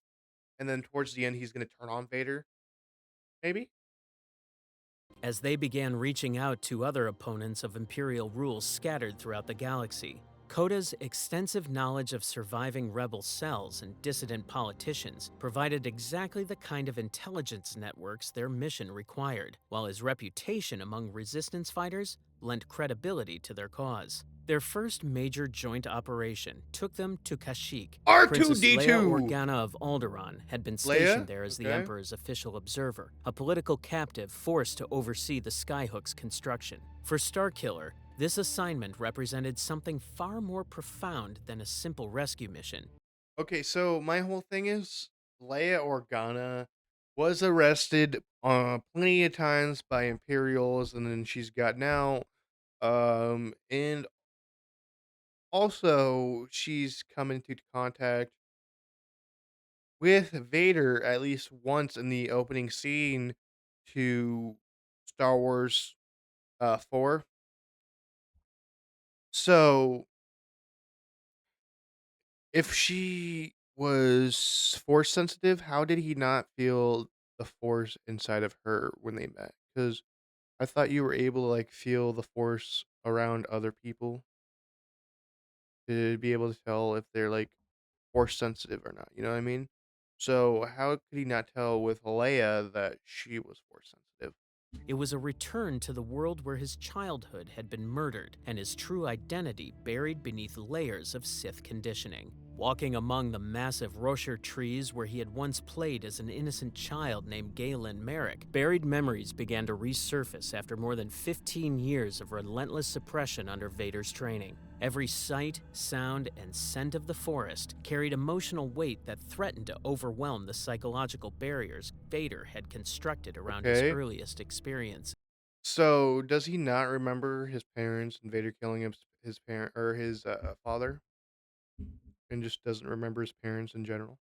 and then towards the end, he's going to turn on Vader. Maybe. As they began reaching out to other opponents of Imperial rule scattered throughout the galaxy, Koda's extensive knowledge of surviving rebel cells and dissident politicians provided exactly the kind of intelligence networks their mission required, while his reputation among resistance fighters lent credibility to their cause. Their first major joint operation took them to Kashyyyk. R two Princess D Leia two. Organa of Alderaan had been stationed Leia. there as the Okay. Emperor's official observer, a political captive forced to oversee the Skyhook's construction. For Starkiller, this assignment represented something far more profound than a simple rescue mission. Okay. So my whole thing is Leia Organa was arrested plenty of times by Imperials, and then she's gotten out. And also she's come into contact with Vader at least once in the opening scene to Star Wars 4. So, if she was force sensitive, how did he not feel the force inside of her when they met? Cuz I thought you were able to like feel the force around other people to be able to tell if they're like force sensitive or not, you know what I mean? So, how could he not tell with Leia that she was force sensitive? It was a return to the world where his childhood had been murdered and his true identity buried beneath layers of Sith conditioning. Walking among the massive Rocher trees where he had once played as an innocent child named Galen Merrick, buried memories began to resurface after more than 15 years of relentless suppression under Vader's training. Every sight, sound, and scent of the forest carried emotional weight that threatened to overwhelm the psychological barriers Vader had constructed around his Okay. earliest experience. So, does he not remember his parents and Vader killing his parent or his father, and just doesn't remember his parents in general?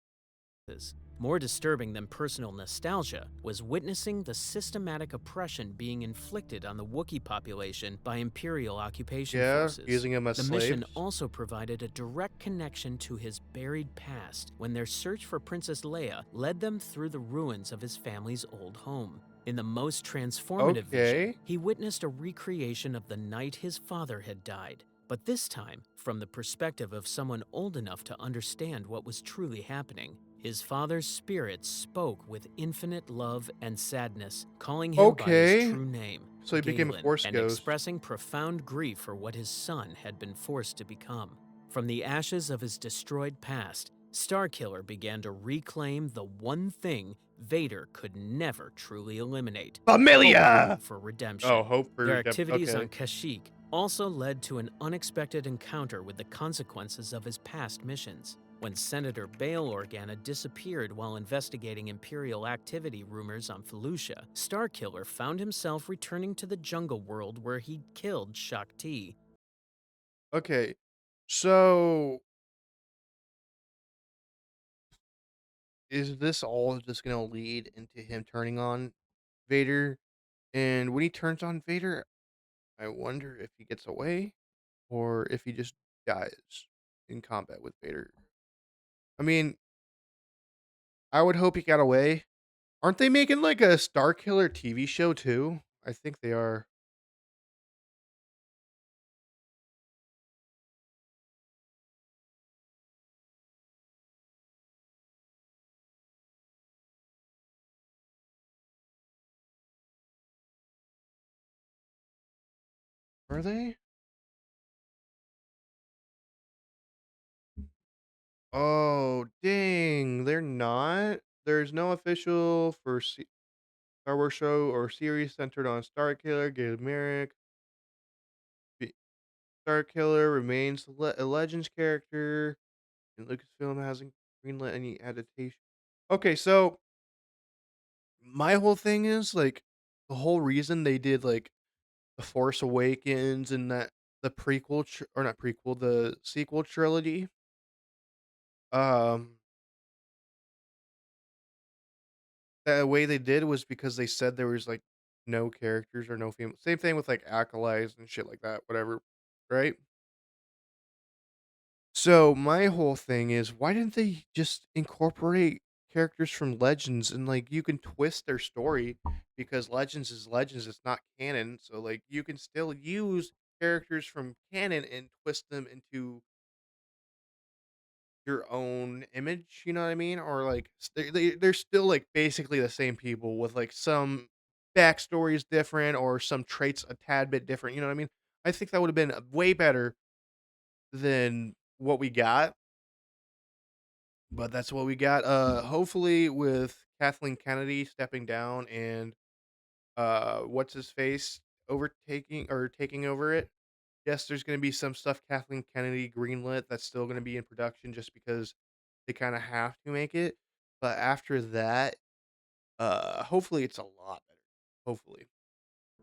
More disturbing than personal nostalgia was witnessing the systematic oppression being inflicted on the Wookiee population by Imperial occupation Yeah, forces. using him as The mission slaves. also provided a direct connection to his buried past when their search for Princess Leia led them through the ruins of his family's old home. In the most transformative vision, Okay. he witnessed a recreation of the night his father had died, but this time from the perspective of someone old enough to understand what was truly happening. His father's spirit spoke with infinite love and sadness, calling him by his Okay. true name, So he became a Galen, force and ghost. expressing profound grief for what his son had been forced to become. From the ashes of his destroyed past, Starkiller began to reclaim the one thing Vader could never truly eliminate: hope Familia. for Oh, redemption. hope for Their redemption. activities on Okay. Kashyyyk also led to an unexpected encounter with the consequences of his past missions. When Senator Bail Organa disappeared while investigating Imperial activity rumors on Felucia, Starkiller found himself returning to the jungle world where he'd killed Shakti. Okay. So is this all just gonna lead into him turning on Vader? And when he turns on Vader, I wonder if he gets away or if he just dies in combat with Vader. I mean, I would hope he got away. Aren't they making like a Starkiller TV show too? I think they are. Are they? Oh, dang. They're not. There's no official for Star Wars show or series centered on Starkiller, Gale Merrick. Starkiller remains a Legends character, and Lucasfilm hasn't greenlit any adaptation. Okay, so my whole thing is like the whole reason they did like The Force Awakens and that the or not prequel, the sequel trilogy. Um, the way they did was because they said there was like no characters or no female. Same thing with like acolytes and shit like that. Whatever, right? So my whole thing is, why didn't they just incorporate characters from Legends and like you can twist their story because Legends is Legends, it's not canon. So like you can still use characters from canon and twist them into your own image, you know what I mean? Or like they're still like basically the same people with like some backstories different or some traits a tad bit different, you know what I mean? I think that would have been way better than what we got. But that's what we got. Hopefully with Kathleen Kennedy stepping down and what's his face overtaking or taking over it. Yes, there's going to be some stuff Kathleen Kennedy greenlit that's still going to be in production just because they kind of have to make it. But after that, hopefully it's a lot better. Hopefully.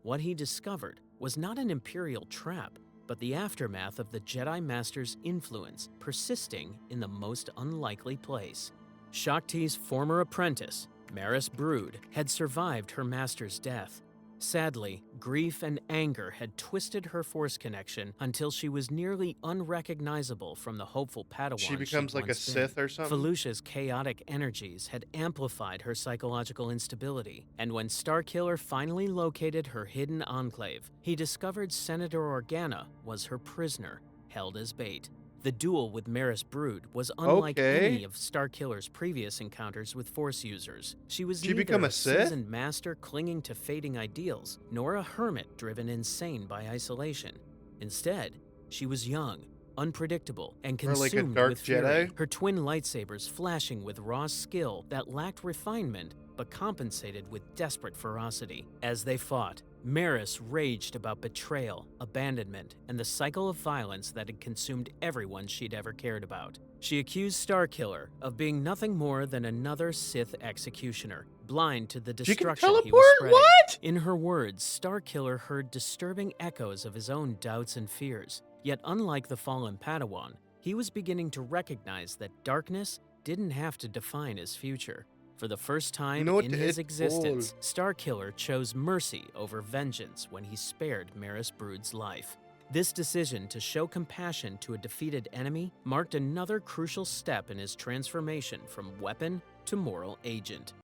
What he discovered was not an Imperial trap, but the aftermath of the Jedi Master's influence persisting in the most unlikely place. Shakti's former apprentice, Maris Brood, had survived her master's death. Sadly, grief and anger had twisted her Force connection until she was nearly unrecognizable from the hopeful She Padawan she'd becomes like a once been. Sith or something. Felucia's chaotic energies had amplified her psychological instability, and when Starkiller finally located her hidden enclave, he discovered Senator Organa was her prisoner, held as bait. The duel with Maris Brood was unlike any Okay. of Starkiller's previous encounters with Force users. She was She neither become a a Sith? seasoned master clinging to fading ideals, nor a hermit driven insane by isolation. Instead, she was young, unpredictable, and Or like a consumed with dark fury, Jedi? her twin lightsabers flashing with raw skill that lacked refinement but compensated with desperate ferocity. As they fought, Maris raged about betrayal, abandonment, and the cycle of violence that had consumed everyone she'd ever cared about. She accused Starkiller of being nothing more than another Sith executioner, blind to the She can destruction he was teleport? spreading. What? In her words, Starkiller heard disturbing echoes of his own doubts and fears. Yet unlike the fallen Padawan, he was beginning to recognize that darkness didn't have to define his future. For the first You time know what? in his Oh, existence, Starkiller chose mercy over vengeance when he spared Maris Brood's life. This decision to show compassion to a defeated enemy marked another crucial step in his transformation from weapon to moral agent.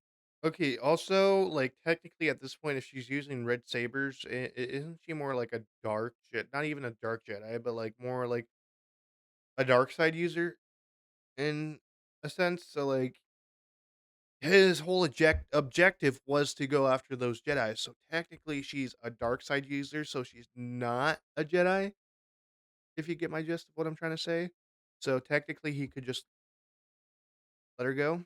okay, also, like, technically at this point, if she's using red sabers, isn't she more like a dark Jedi? Not even a dark Jedi, but like more like a dark side user in a sense. So, like, his whole objective was to go after those Jedi. So technically, she's a dark side user. So she's not a Jedi. If you get my gist of what I'm trying to say. So technically, he could just let her go.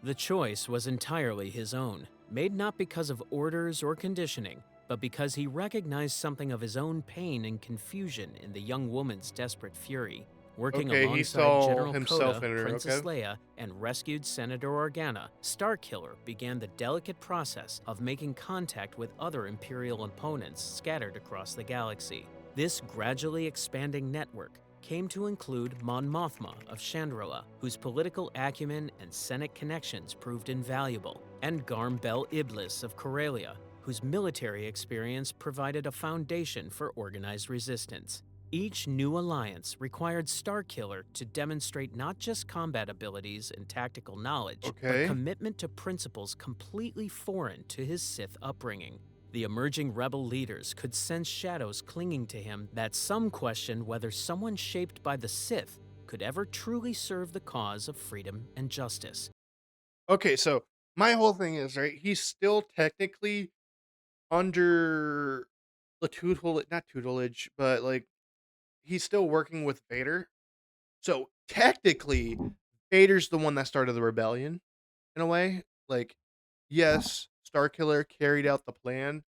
The choice was entirely his own, made not because of orders or conditioning, but because he recognized something of his own pain and confusion in the young woman's desperate fury. Working Okay, he alongside saw General himself Coda, in her. Princess Okay. Leia, and rescued Senator Organa, Starkiller began the delicate process of making contact with other Imperial opponents scattered across the galaxy. This gradually expanding network came to include Mon Mothma of Chandrila, whose political acumen and Senate connections proved invaluable, and Garm Bel Iblis of Corellia, whose military experience provided a foundation for organized resistance. Each new alliance required Starkiller to demonstrate not just combat abilities and tactical knowledge, but Okay. commitment to principles completely foreign to his Sith upbringing. The emerging rebel leaders could sense shadows clinging to him that some questioned whether someone shaped by the Sith could ever truly serve the cause of freedom and justice. Okay, so my whole thing is, right, he's still technically under the not tutelage, but, like, he's still working with Vader. So, technically, Vader's the one that started the rebellion in a way. Like, yes, Starkiller carried out the plan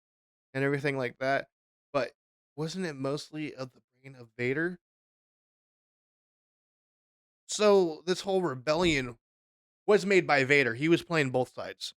and everything like that, but wasn't it mostly of the brain of Vader? So, this whole rebellion was made by Vader. He was playing both sides.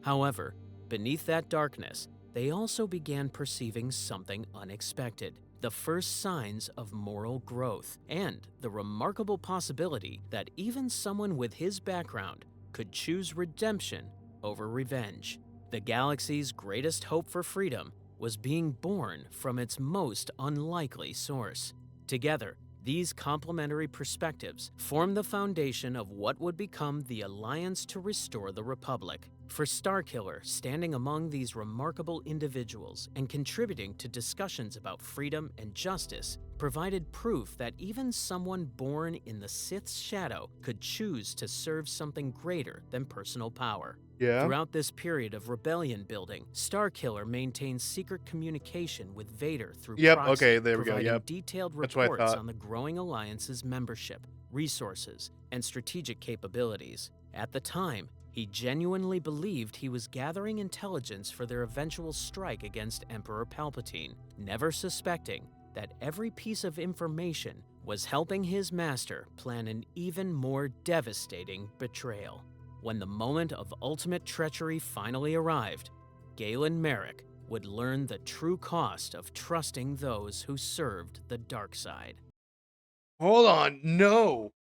However, beneath that darkness, they also began perceiving something unexpected: the first signs of moral growth, and the remarkable possibility that even someone with his background could choose redemption over revenge. The galaxy's greatest hope for freedom was being born from its most unlikely source. Together, these complementary perspectives form the foundation of what would become the Alliance to Restore the Republic. For Starkiller, standing among these remarkable individuals and contributing to discussions about freedom and justice provided proof that even someone born in the Sith's shadow could choose to serve something greater than personal power. Yeah. Throughout this period of rebellion building, Starkiller maintained secret communication with Vader through Yep. Okay. proxy, There we go. providing Yep. detailed That's what I reports thought. on the growing alliance's membership, resources, and strategic capabilities. At the time, he genuinely believed he was gathering intelligence for their eventual strike against Emperor Palpatine, never suspecting that every piece of information was helping his master plan an even more devastating betrayal. When the moment of ultimate treachery finally arrived, Galen Merrick would learn the true cost of trusting those who served the dark side. Hold on. No.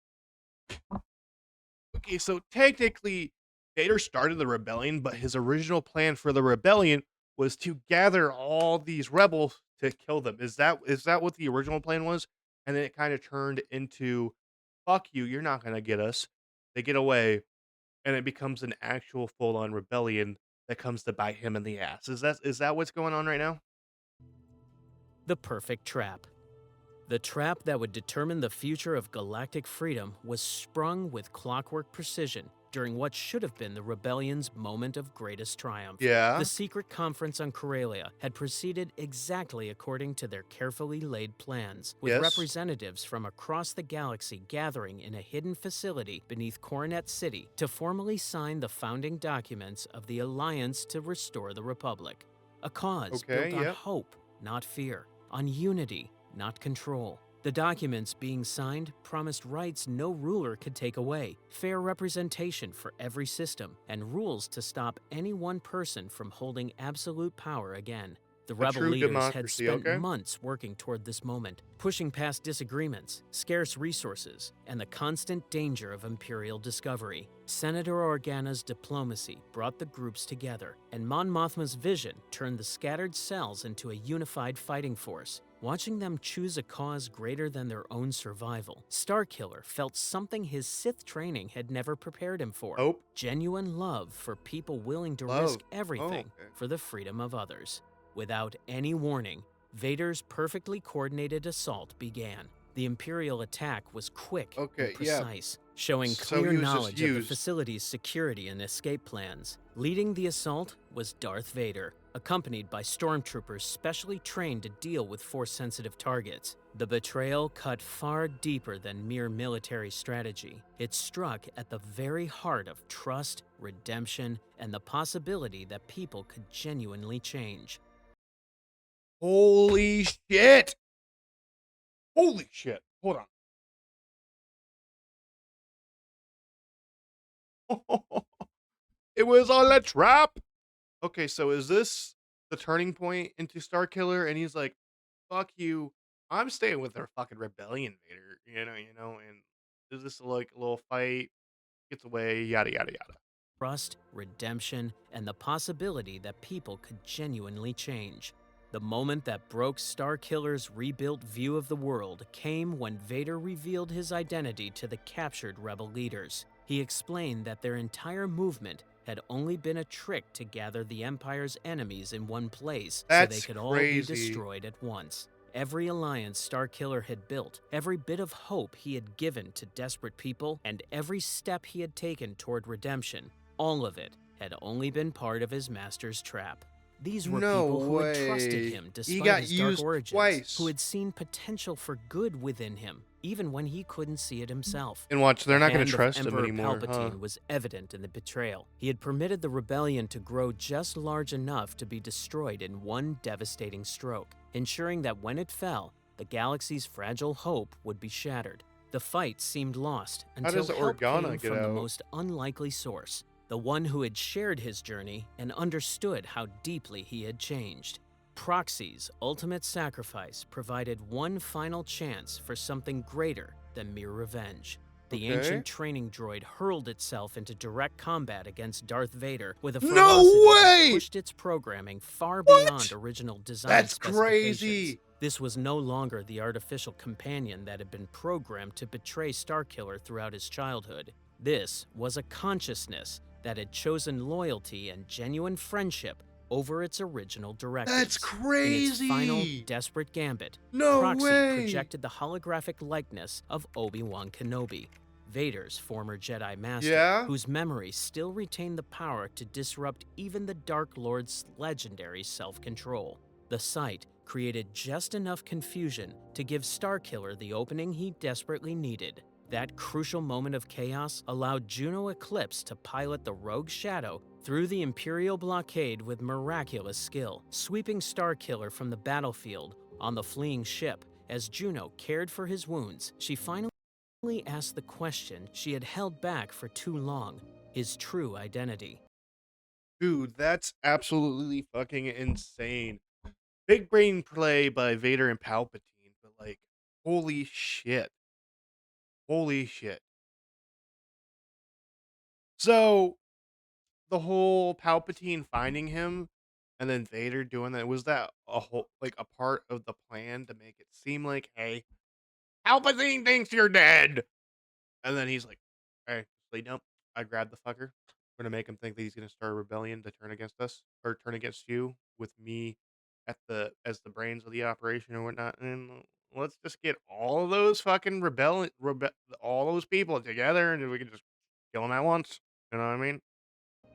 Okay. So technically, Vader started the rebellion, but his original plan for the rebellion was to gather all these rebels to kill them. Is that what the original plan was? And then it kind of turned into, "Fuck you, you're not gonna get us." They get away, and it becomes an actual full on rebellion that comes to bite him in the ass. Is that what's going on right now? The perfect trap. The trap that would determine the future of galactic freedom was sprung with clockwork precision during what should have been the rebellion's moment of greatest triumph. The Yeah. secret conference on Corellia had proceeded exactly according to their carefully laid plans, with Yes. representatives from across the galaxy gathering in a hidden facility beneath Coronet City to formally sign the founding documents of the Alliance to Restore the Republic. A cause built Okay. on Yep. hope, not fear, on unity, not control. The documents being signed promised rights no ruler could take away, fair representation for every system, and rules to stop any one person from holding absolute power again. The A rebel true leaders had democracy. spent Okay. months working toward this moment, pushing past disagreements, scarce resources, and the constant danger of Imperial discovery. Senator Organa's diplomacy brought the groups together, and Mon Mothma's vision turned the scattered cells into a unified fighting force. Watching them choose a cause greater than their own survival, Starkiller felt something his Sith training had never prepared him for: Hope. genuine love for people willing to Love. risk Oh, everything okay. for the freedom of others. Without any warning, Vader's perfectly coordinated assault began. The Imperial attack was quick and Okay. Yeah. precise, showing So clear he was just knowledge of the used. facility's security and escape plans. Leading the assault was Darth Vader, accompanied by stormtroopers specially trained to deal with Force-sensitive targets. The betrayal cut far deeper than mere military strategy. It struck at the very heart of trust, redemption, and the possibility that people could genuinely change. Holy shit! Holy shit! Hold on. It was all a trap. Okay, so is this the turning point into Starkiller? And he's like, "Fuck you. I'm staying with their fucking rebellion Vader, and there's this like little fight, gets away, yada yada yada. Trust, redemption, and the possibility that people could genuinely change. The moment that broke Starkiller's rebuilt view of the world came when Vader revealed his identity to the captured rebel leaders. He explained that their entire movement had only been a trick to gather the Empire's enemies in one place so they That's could all be crazy. destroyed at once. Every alliance Starkiller had built, every bit of hope he had given to desperate people, and every step he had taken toward redemption, all of it had only been part of his master's trap. These were No people who had trusted way. him He despite got his dark used origins, who twice. had seen potential for good within him, even when he couldn't see it himself. And watch, The they're not gonna hand of trust him Emperor anymore, huh? Palpatine was evident in the betrayal. He had permitted the rebellion to grow just large enough to be destroyed in one devastating stroke, ensuring that when it fell, the galaxy's fragile hope would be shattered. The fight seemed lost How until does help came Organa get from the out? most unlikely source, the one who had shared his journey and understood how deeply he had changed. Proxy's ultimate sacrifice provided one final chance for something greater than mere revenge. The Okay. ancient training droid hurled itself into direct combat against Darth Vader with a No ferocity that way! pushed its programming far beyond What? original design That's specifications. crazy. This was no longer the artificial companion that had been programmed to betray Starkiller throughout his childhood. This was a consciousness that had chosen loyalty and genuine friendship over its original That's directives. In its final, crazy. desperate gambit, No Proxy way. projected the holographic likeness of Obi-Wan Kenobi, Vader's former Jedi Master, Yeah? whose memory still retained the power to disrupt even the Dark Lord's legendary self-control. The sight created just enough confusion to give Starkiller the opening he desperately needed. That crucial moment of chaos allowed Juno Eclipse to pilot the rogue Shadow through the Imperial blockade with miraculous skill, sweeping Starkiller from the battlefield on the fleeing ship. As Juno cared for his wounds, she finally asked the question she had held back for too long: his true identity. Dude, that's absolutely fucking insane. Big brain play by Vader and Palpatine, but like, holy shit. Holy shit. So, the whole Palpatine finding him and then Vader doing that, was that a whole like a part of the plan to make it seem like, hey, Palpatine thinks you're dead? And then he's like, "Hey, sleep down. I grabbed the fucker. We're gonna make him think that he's gonna start a rebellion to turn against us or turn against you with me at the as the brains of the operation or whatnot. And let's just get all of those fucking all those people together, and we can just kill them at once. You know what I mean?"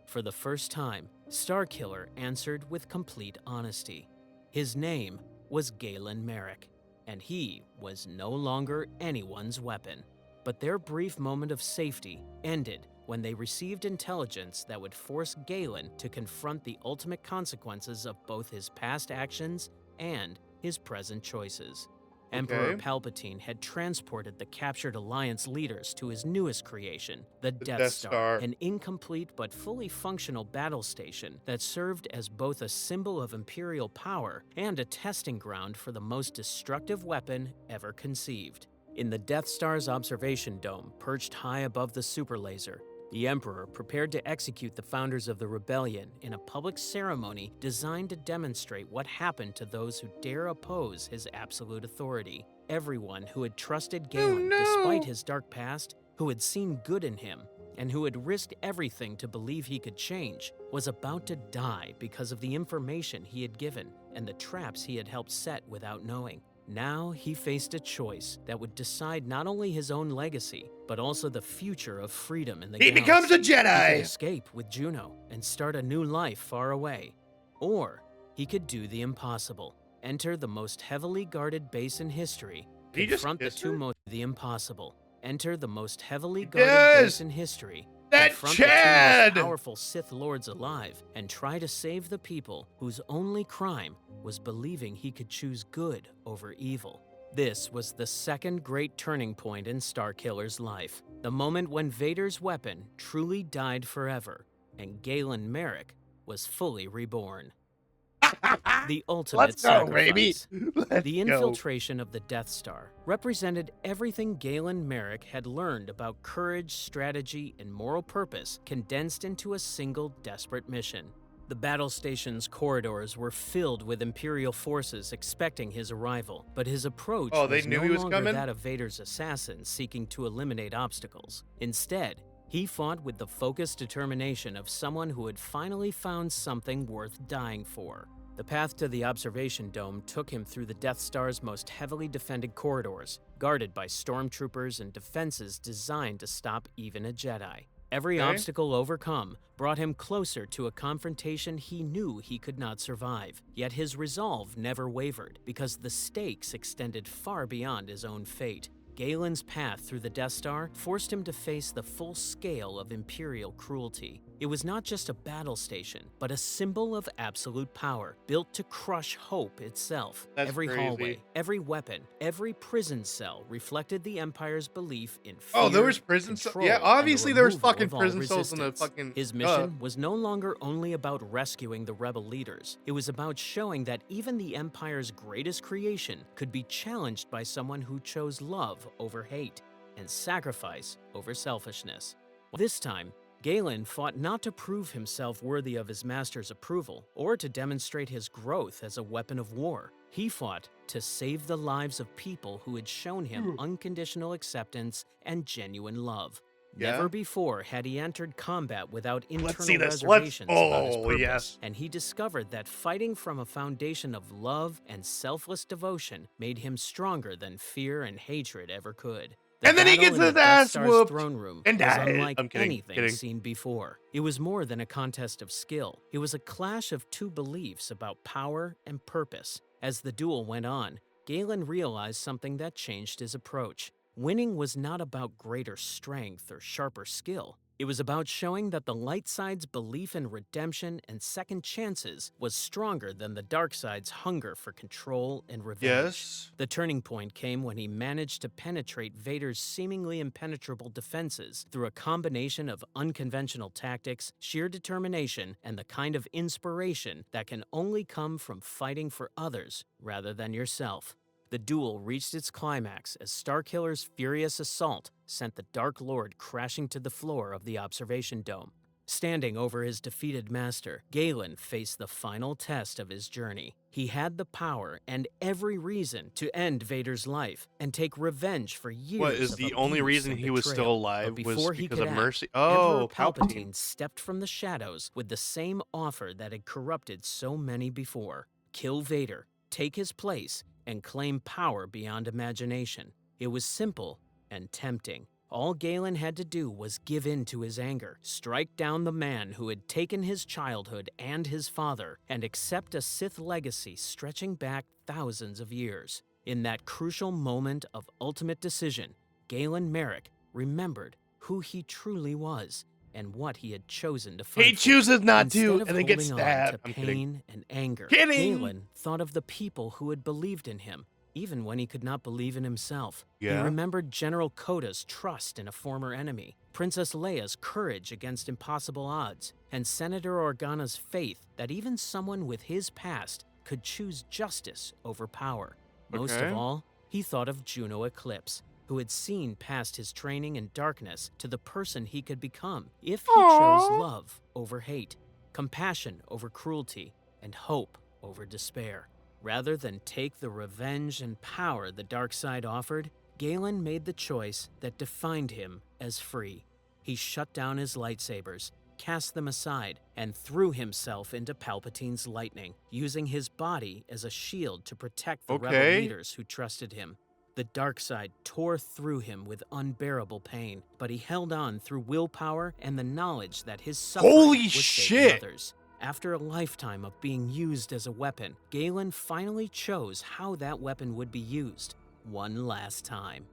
For the first time, Starkiller answered with complete honesty. His name was Galen Merrick, and he was no longer anyone's weapon. But their brief moment of safety ended when they received intelligence that would force Galen to confront the ultimate consequences of both his past actions and his present choices. Emperor Okay, Palpatine had transported the captured Alliance leaders to his newest creation, the the Death Death Star, Star. an incomplete but fully functional battle station that served as both a symbol of Imperial power and a testing ground for the most destructive weapon ever conceived. In the Death Star's observation dome, perched high above the super laser, the Emperor prepared to execute the founders of the rebellion in a public ceremony designed to demonstrate what happened to those who dare oppose his absolute authority. Everyone who had trusted Oh Galen despite no! his dark past, who had seen good in him, and who had risked everything to believe he could change, was about to die because of the information he had given and the traps he had helped set without knowing. Now he faced a choice that would decide not only his own legacy, but also the future of freedom in the He becomes a galaxy. He could Jedi. escape with Juno and start a new life far away. Or he could do the impossible: enter the most heavily guarded base in history, Did he just confront the kiss two her? most the impossible. Enter the most heavily He guarded base does. in history, That confront the two most Chad. powerful Sith Lords alive, and try to save the people whose only crime was believing he could choose good over evil. This was the second great turning point in Starkiller's life, the moment when Vader's weapon truly died forever, and Galen Merrick was fully reborn. The Let's ultimate go, baby. sacrifice. Let's The go. infiltration of the Death Star represented everything Galen Merrick had learned about courage, strategy, and moral purpose condensed into a single desperate mission. The battle station's corridors were filled with Imperial forces expecting his arrival, but his approach Oh, they was knew no he was longer coming? that of Vader's assassins seeking to eliminate obstacles. Instead, he fought with the focused determination of someone who had finally found something worth dying for. The path to the observation dome took him through the Death Star's most heavily defended corridors, guarded by stormtroopers and defenses designed to stop even a Jedi. Every Okay. obstacle overcome brought him closer to a confrontation he knew he could not survive. Yet his resolve never wavered, because the stakes extended far beyond his own fate. Galen's path through the Death Star forced him to face the full scale of Imperial cruelty. It was not just a battle station, but a symbol of absolute power, built to crush hope itself. That's Every crazy. hallway, every weapon, every prison cell reflected the Empire's belief in fear, Oh, there was prison cells. control, Yeah, and the obviously there was removal fucking of all prison cells in the resistance. fucking. His mission was no longer only about rescuing the rebel leaders. It was about showing that even the Empire's greatest creation could be challenged by someone who chose love over hate and sacrifice over selfishness. This time, Galen fought not to prove himself worthy of his master's approval or to demonstrate his growth as a weapon of war. He fought to save the lives of people who had shown him unconditional acceptance and genuine love. Yeah. Never before had he entered combat without internal see this. reservations about his Oh, purpose, yes. and he discovered that fighting from a foundation of love and selfless devotion made him stronger than fear and hatred ever could. The And then he battle gets in the his Death ass Star's whooped throne room and was died. unlike I'm kidding, anything kidding. seen before. It was more than a contest of skill. It was a clash of two beliefs about power and purpose. As the duel went on, Galen realized something that changed his approach. Winning was not about greater strength or sharper skill. It was about showing that the light side's belief in redemption and second chances was stronger than the dark side's hunger for control and revenge. Yes. The turning point came when he managed to penetrate Vader's seemingly impenetrable defenses through a combination of unconventional tactics, sheer determination, and the kind of inspiration that can only come from fighting for others rather than yourself. The duel reached its climax as Starkiller's furious assault sent the Dark Lord crashing to the floor of the observation dome. Standing over his defeated master, Galen faced the final test of his journey. He had the power and every reason to end Vader's life and take revenge for years What is of the only abuse reason and he was still betrayal. alive But was before he because could of act, mercy? Emperor Oh, Palpatine stepped from the shadows with the same offer that had corrupted so many before. Kill Vader, take his place, and claim power beyond imagination. It was simple and tempting. All Galen had to do was give in to his anger, strike down the man who had taken his childhood and his father, and accept a Sith legacy stretching back thousands of years. In that crucial moment of ultimate decision, Galen Merrick remembered who he truly was and what he had chosen to fight He chooses not Instead to, of and then gets holding on stabbed. to I'm kidding. pain and anger, Kidding! Galen thought of the people who had believed in him, even when he could not believe in himself. He Yeah. remembered General Koda's trust in a former enemy, Princess Leia's courage against impossible odds, and Senator Organa's faith that even someone with his past could choose justice over power. Most Okay. of all, he thought of Juno Eclipse, who had seen past his training in darkness to the person he could become if he chose Aww. love over hate, compassion over cruelty, and hope over despair. Rather than take the revenge and power the dark side offered, Galen made the choice that defined him as free. He shut down his lightsabers, cast them aside, and threw himself into Palpatine's lightning, using his body as a shield to protect the rebel Okay. leaders who trusted him. The dark side tore through him with unbearable pain, but he held on through willpower and the knowledge that his suffering Holy was saving shit! others. After a lifetime of being used as a weapon, Galen finally chose how that weapon would be used one last time.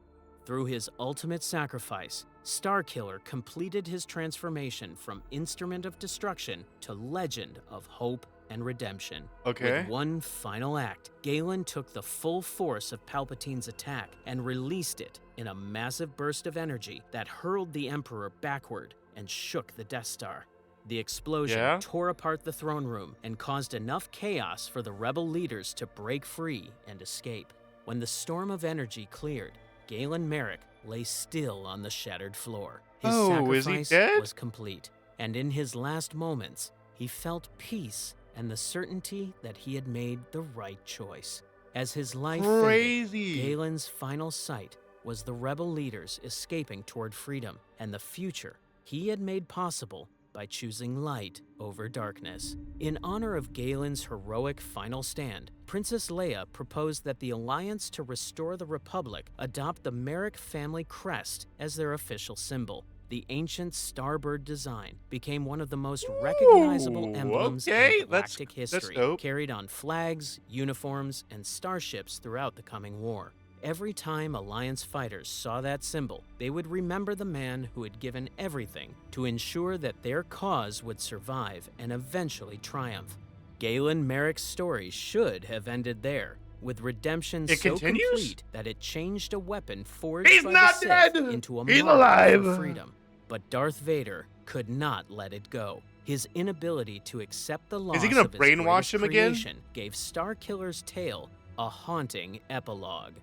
Through his ultimate sacrifice, Starkiller completed his transformation from instrument of destruction to legend of hope and redemption. Okay. With one final act, Galen took the full force of Palpatine's attack and released it in a massive burst of energy that hurled the Emperor backward and shook the Death Star. The explosion Yeah? tore apart the throne room and caused enough chaos for the rebel leaders to break free and escape. When the storm of energy cleared, Galen Merrick lay still on the shattered floor. His Oh, is he sacrifice dead? was complete, and in his last moments, he felt peace and the certainty that he had made the right choice. As his life faded, Crazy. Galen's final sight was the rebel leaders escaping toward freedom and the future he had made possible by choosing light over darkness. In honor of Galen's heroic final stand, Princess Leia proposed that the Alliance to restore the Republic adopt the Merrick family crest as their official symbol. The ancient starbird design became one of the most recognizable Ooh, emblems in okay. galactic That's history, dope. carried on flags, uniforms, and starships throughout the coming war. Every time Alliance fighters saw that symbol, they would remember the man who had given everything to ensure that their cause would survive and eventually triumph. Galen Merrick's story should have ended there, with redemption It so continues? complete that it changed a weapon forged He's by the not Sith dead! into a He's marker for alive! freedom. But Darth Vader could not let it go. His inability to accept the Is he loss gonna of his brainwash greatest him again? creation gave Starkiller's tale a haunting epilogue.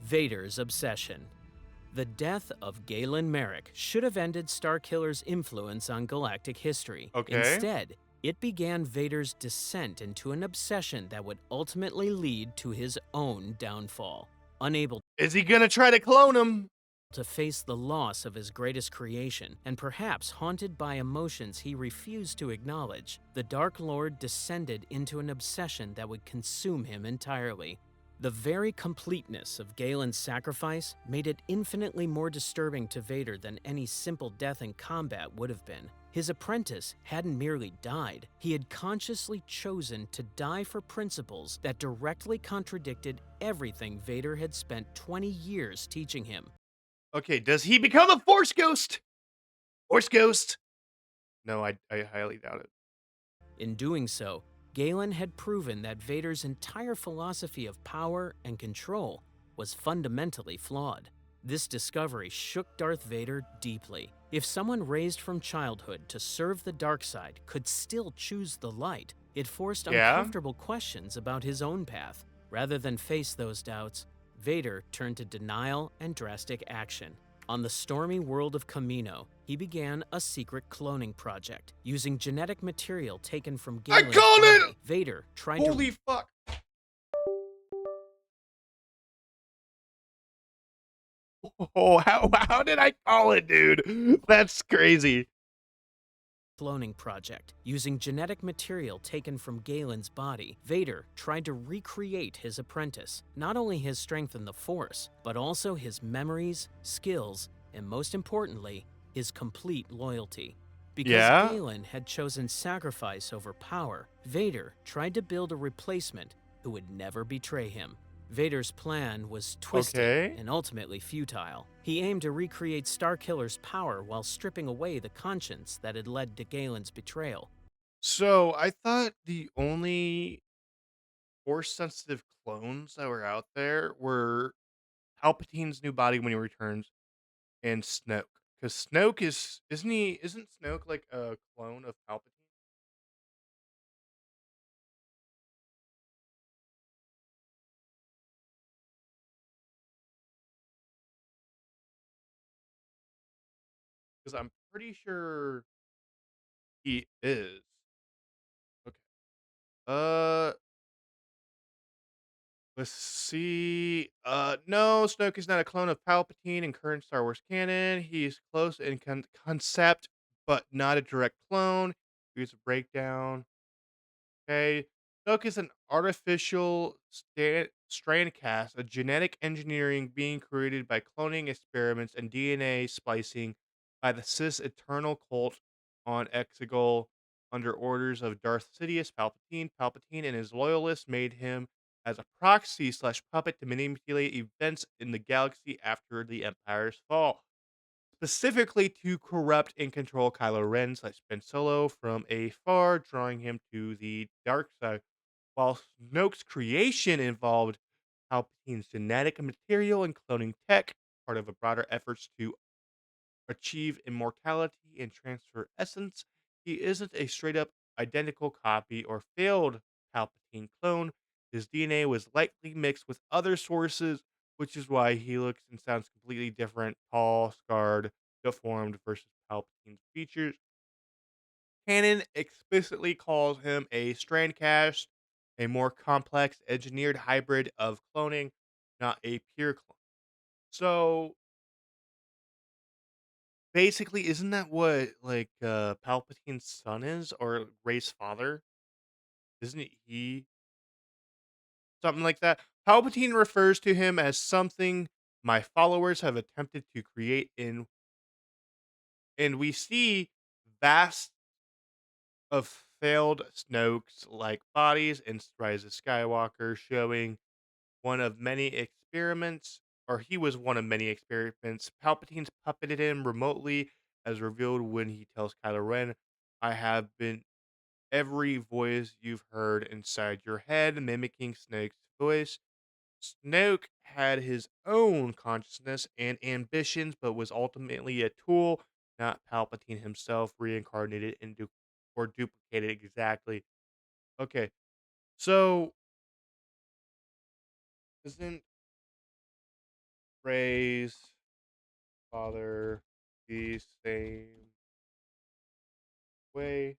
Vader's obsession. The death of Galen Merrick should have ended Starkiller's influence on galactic history. Okay. Instead, it began Vader's descent into an obsession that would ultimately lead to his own downfall. Unable Is he gonna try to clone him? to face the loss of his greatest creation, and perhaps haunted by emotions he refused to acknowledge, the Dark Lord descended into an obsession that would consume him entirely. The very completeness of Galen's sacrifice made it infinitely more disturbing to Vader than any simple death in combat would have been. His apprentice hadn't merely died, he had consciously chosen to die for principles that directly contradicted everything Vader had spent 20 years teaching him. Okay, does he become a Force Ghost? Force Ghost? No, I highly doubt it. In doing so, Galen had proven that Vader's entire philosophy of power and control was fundamentally flawed. This discovery shook Darth Vader deeply. If someone raised from childhood to serve the dark side could still choose the light, it forced Yeah? uncomfortable questions about his own path. Rather than face those doubts, Vader turned to denial and drastic action. On the stormy world of Kamino, he began a secret cloning project. Using genetic material taken from I Galen's called it! body, Vader tried to Holy fuck. Oh, how did I call it, dude? That's crazy. cloning project. Using genetic material taken from Galen's body, Vader tried to recreate his apprentice, not only his strength in the Force, but also his memories, skills, and most importantly, his complete loyalty. Because Yeah? Galen had chosen sacrifice over power, Vader tried to build a replacement who would never betray him. Vader's plan was twisted Okay. and ultimately futile. He aimed to recreate Starkiller's power while stripping away the conscience that had led to Galen's betrayal. So I thought the only Force sensitive clones that were out there were Palpatine's new body when he returns and Snoke. Because Snoke isn't Snoke like a clone of Palpatine? Because I'm pretty sure he is. Okay. Uh let's see. No, Snoke is not a clone of Palpatine in current Star Wars canon. He's close in concept, but not a direct clone. Here's a breakdown. Okay. Snoke is an artificial strand cast, a genetic engineering being created by cloning experiments and DNA splicing by the Cis Eternal cult on Exegol under orders of Darth Sidious Palpatine. Palpatine and his loyalists made him as a proxy slash puppet to manipulate events in the galaxy after the Empire's fall, specifically to corrupt and control Kylo Ren slash Ben Solo from afar, drawing him to the dark side. While Snoke's creation involved Palpatine's genetic material and cloning tech, part of a broader efforts to achieve immortality and transfer essence, he isn't a straight up identical copy or failed Palpatine clone. His DNA was likely mixed with other sources, which is why he looks and sounds completely different, tall, scarred, deformed versus Palpatine's features. Canon explicitly calls him a strandcast, a more complex engineered hybrid of cloning, not a pure clone. So basically, isn't that what like Palpatine's son is, or Rey's father? Isn't he something like that? Palpatine refers to him as something my followers have attempted to create in, and we see vast of failed Snoke's like bodies in Rise of Skywalker, showing one of many experiments, or he was one of many experiments. Palpatine's puppeted him remotely, as revealed when he tells Kylo Ren, "I have been every voice you've heard inside your head, mimicking Snake's voice." Snoke had his own consciousness and ambitions, but was ultimately a tool, not Palpatine himself, reincarnated into or duplicated exactly. Okay, so isn't Rey's father the same way?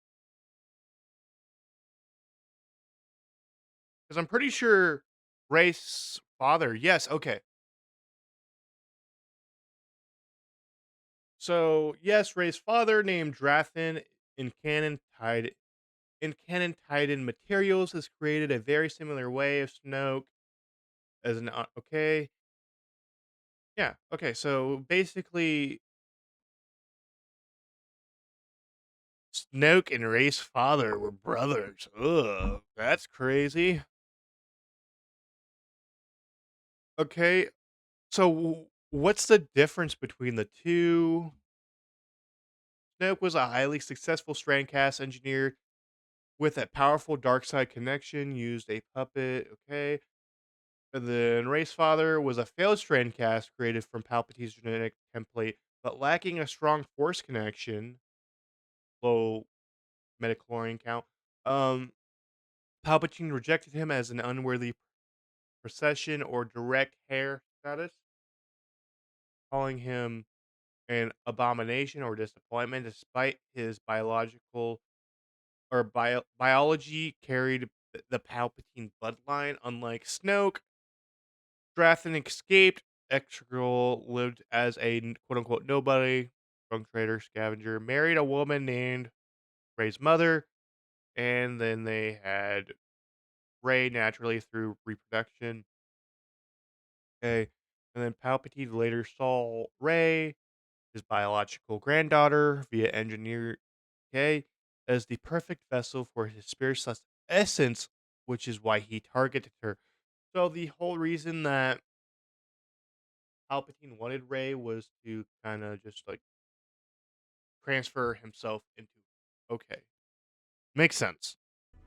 Because I'm pretty sure Rey's father. Yes. Okay. So yes, Rey's father, named Drathan, in canon tied in materials, has created a very similar way of Snoke as an okay. Yeah. Okay. So basically, Snoke and Rey's father were brothers. Ugh, that's crazy. Okay. So what's the difference between the two? Snoke was a highly successful Strandcast engineer with a powerful dark side connection, used a puppet. Okay. And then Rey's father was a failed Strandcast created from Palpatine's genetic template, but lacking a strong force connection, low metachlorine count. Um, Palpatine rejected him as an unworthy procession or direct heir status, calling him an abomination or disappointment, despite his biological or biology carried the Palpatine bloodline. Unlike Snoke, Strathen escaped. Exegol lived as a quote unquote nobody, drunk trader, scavenger, married a woman named Rey's mother, and then they had Rey naturally through reproduction. Okay. And then Palpatine later saw Rey, his biological granddaughter, via engineer, okay, as the perfect vessel for his spirit's essence, which is why he targeted her. So the whole reason that Palpatine wanted Rey was to kind of just like transfer himself into. Okay, makes sense.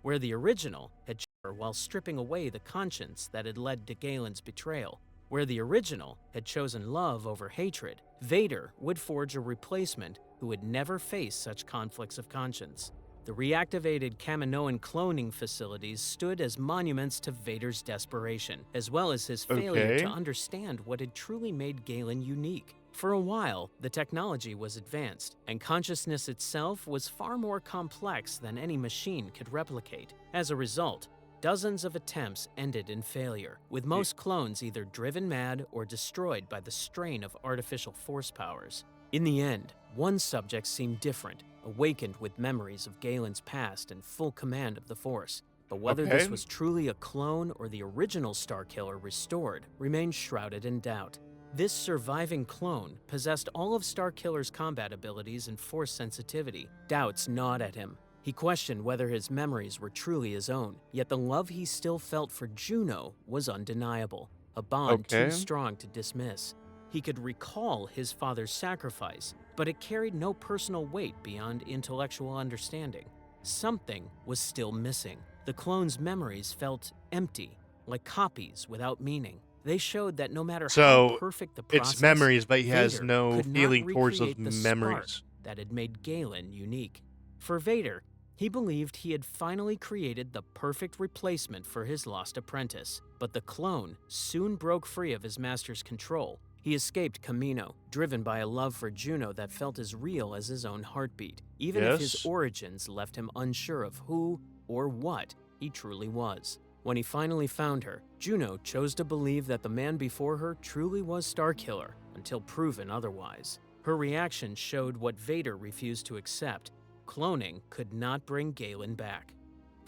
Where the original had while stripping away the conscience that had led to Galen's betrayal. Where the original had chosen love over hatred, Vader would forge a replacement who would never face such conflicts of conscience. The reactivated Kaminoan cloning facilities stood as monuments to Vader's desperation, as well as his failure to Okay, understand what had truly made Galen unique. For a while, the technology was advanced, and consciousness itself was far more complex than any machine could replicate. As a result, dozens of attempts ended in failure, with y- most clones either driven mad or destroyed by the strain of artificial force powers. In the end, one subject seemed different, awakened with memories of Galen's past and full command of the Force. But whether this okay. was truly a clone or the original Starkiller restored remains shrouded in doubt. This surviving clone possessed all of Starkiller's combat abilities and force sensitivity. Doubts gnawed at him. He questioned whether his memories were truly his own, yet the love he still felt for Juno was undeniable, a bond too Okay. strong to dismiss. He could recall his father's sacrifice, but it carried no personal weight beyond intellectual understanding. Something was still missing. The clone's memories felt empty, like copies without meaning. They showed that no matter how So perfect the it's process, memories, but he has Vader no could not feeling towards those recreate the spark memories. that had made Galen unique. For Vader, he believed he had finally created the perfect replacement for his lost apprentice, but the clone soon broke free of his master's control. He escaped Kamino, driven by a love for Juno that felt as real as his own heartbeat, even if his Yes. origins left him unsure of who or what he truly was. When he finally found her, Juno chose to believe that the man before her truly was Starkiller, until proven otherwise. Her reaction showed what Vader refused to accept. Cloning could not bring Galen back.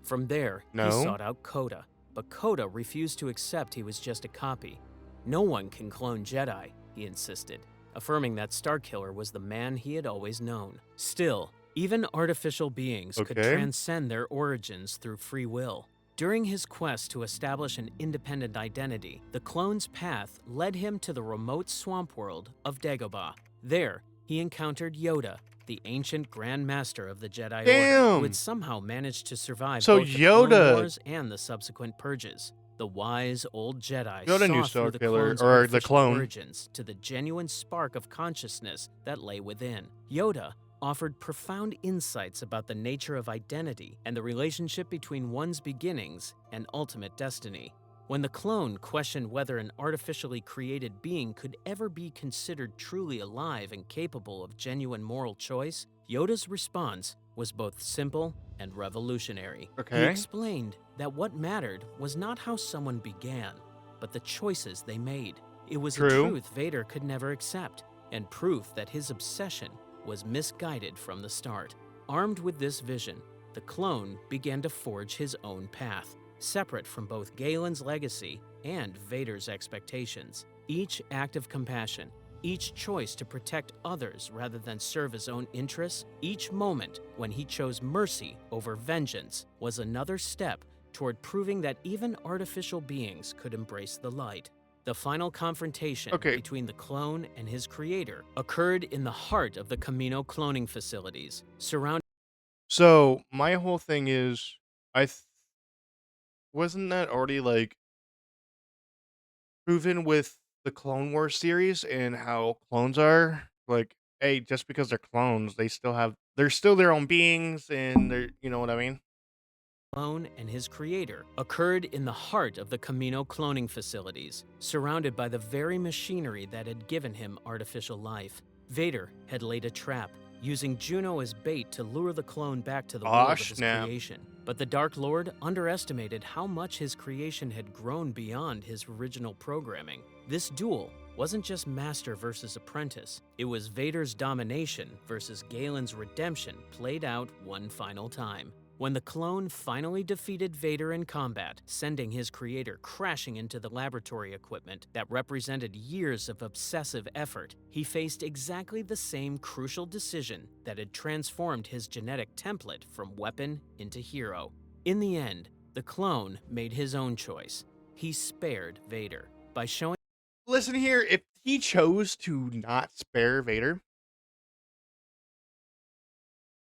From there, he No. sought out Coda, but Coda refused to accept he was just a copy. No one can clone Jedi, he insisted, affirming that Starkiller was the man he had always known. Still, even artificial beings could Okay. transcend their origins through free will. During his quest to establish an independent identity, the clone's path led him to the remote swamp world of Dagobah. There, he encountered Yoda, the ancient Grand Master of the Jedi Order, who had Damn. somehow managed to survive So both the Clone Yoda, Wars and the subsequent purges. The wise old Jedi Yoda knew saw through the Starkiller clone's or the artificial clone. origins to the genuine spark of consciousness that lay within. Yoda offered profound insights about the nature of identity and the relationship between one's beginnings and ultimate destiny. When the clone questioned whether an artificially created being could ever be considered truly alive and capable of genuine moral choice, Yoda's response was both simple and revolutionary. He Okay. explained that what mattered was not how someone began, but the choices they made. It was a True. truth Vader could never accept, and proof that his obsession was misguided from the start. Armed with this vision, the clone began to forge his own path, separate from both Galen's legacy and Vader's expectations. Each act of compassion, each choice to protect others rather than serve his own interests, each moment when he chose mercy over vengeance was another step toward proving that even artificial beings could embrace the light. The final confrontation Okay. between the clone and his creator occurred in the heart of the Camino cloning facilities, surrounded. So my whole thing is, I th- wasn't that already like proven with the Clone Wars series and how clones are like, hey, just because they're clones, they're still their own beings, and they're, you know what I mean? Clone and his creator occurred in the heart of the Camino cloning facilities, surrounded by the very machinery that had given him artificial life. Vader had laid a trap, using Juno as bait to lure the clone back to the Aw, world of his snap. creation. But the Dark Lord underestimated how much his creation had grown beyond his original programming. This duel wasn't just master versus apprentice, it was Vader's domination versus Galen's redemption played out one final time. When the clone finally defeated Vader in combat, sending his creator crashing into the laboratory equipment that represented years of obsessive effort, he faced exactly the same crucial decision that had transformed his genetic template from weapon into hero. In the end, the clone made his own choice. He spared Vader by showing. Listen here, if he chose to not spare Vader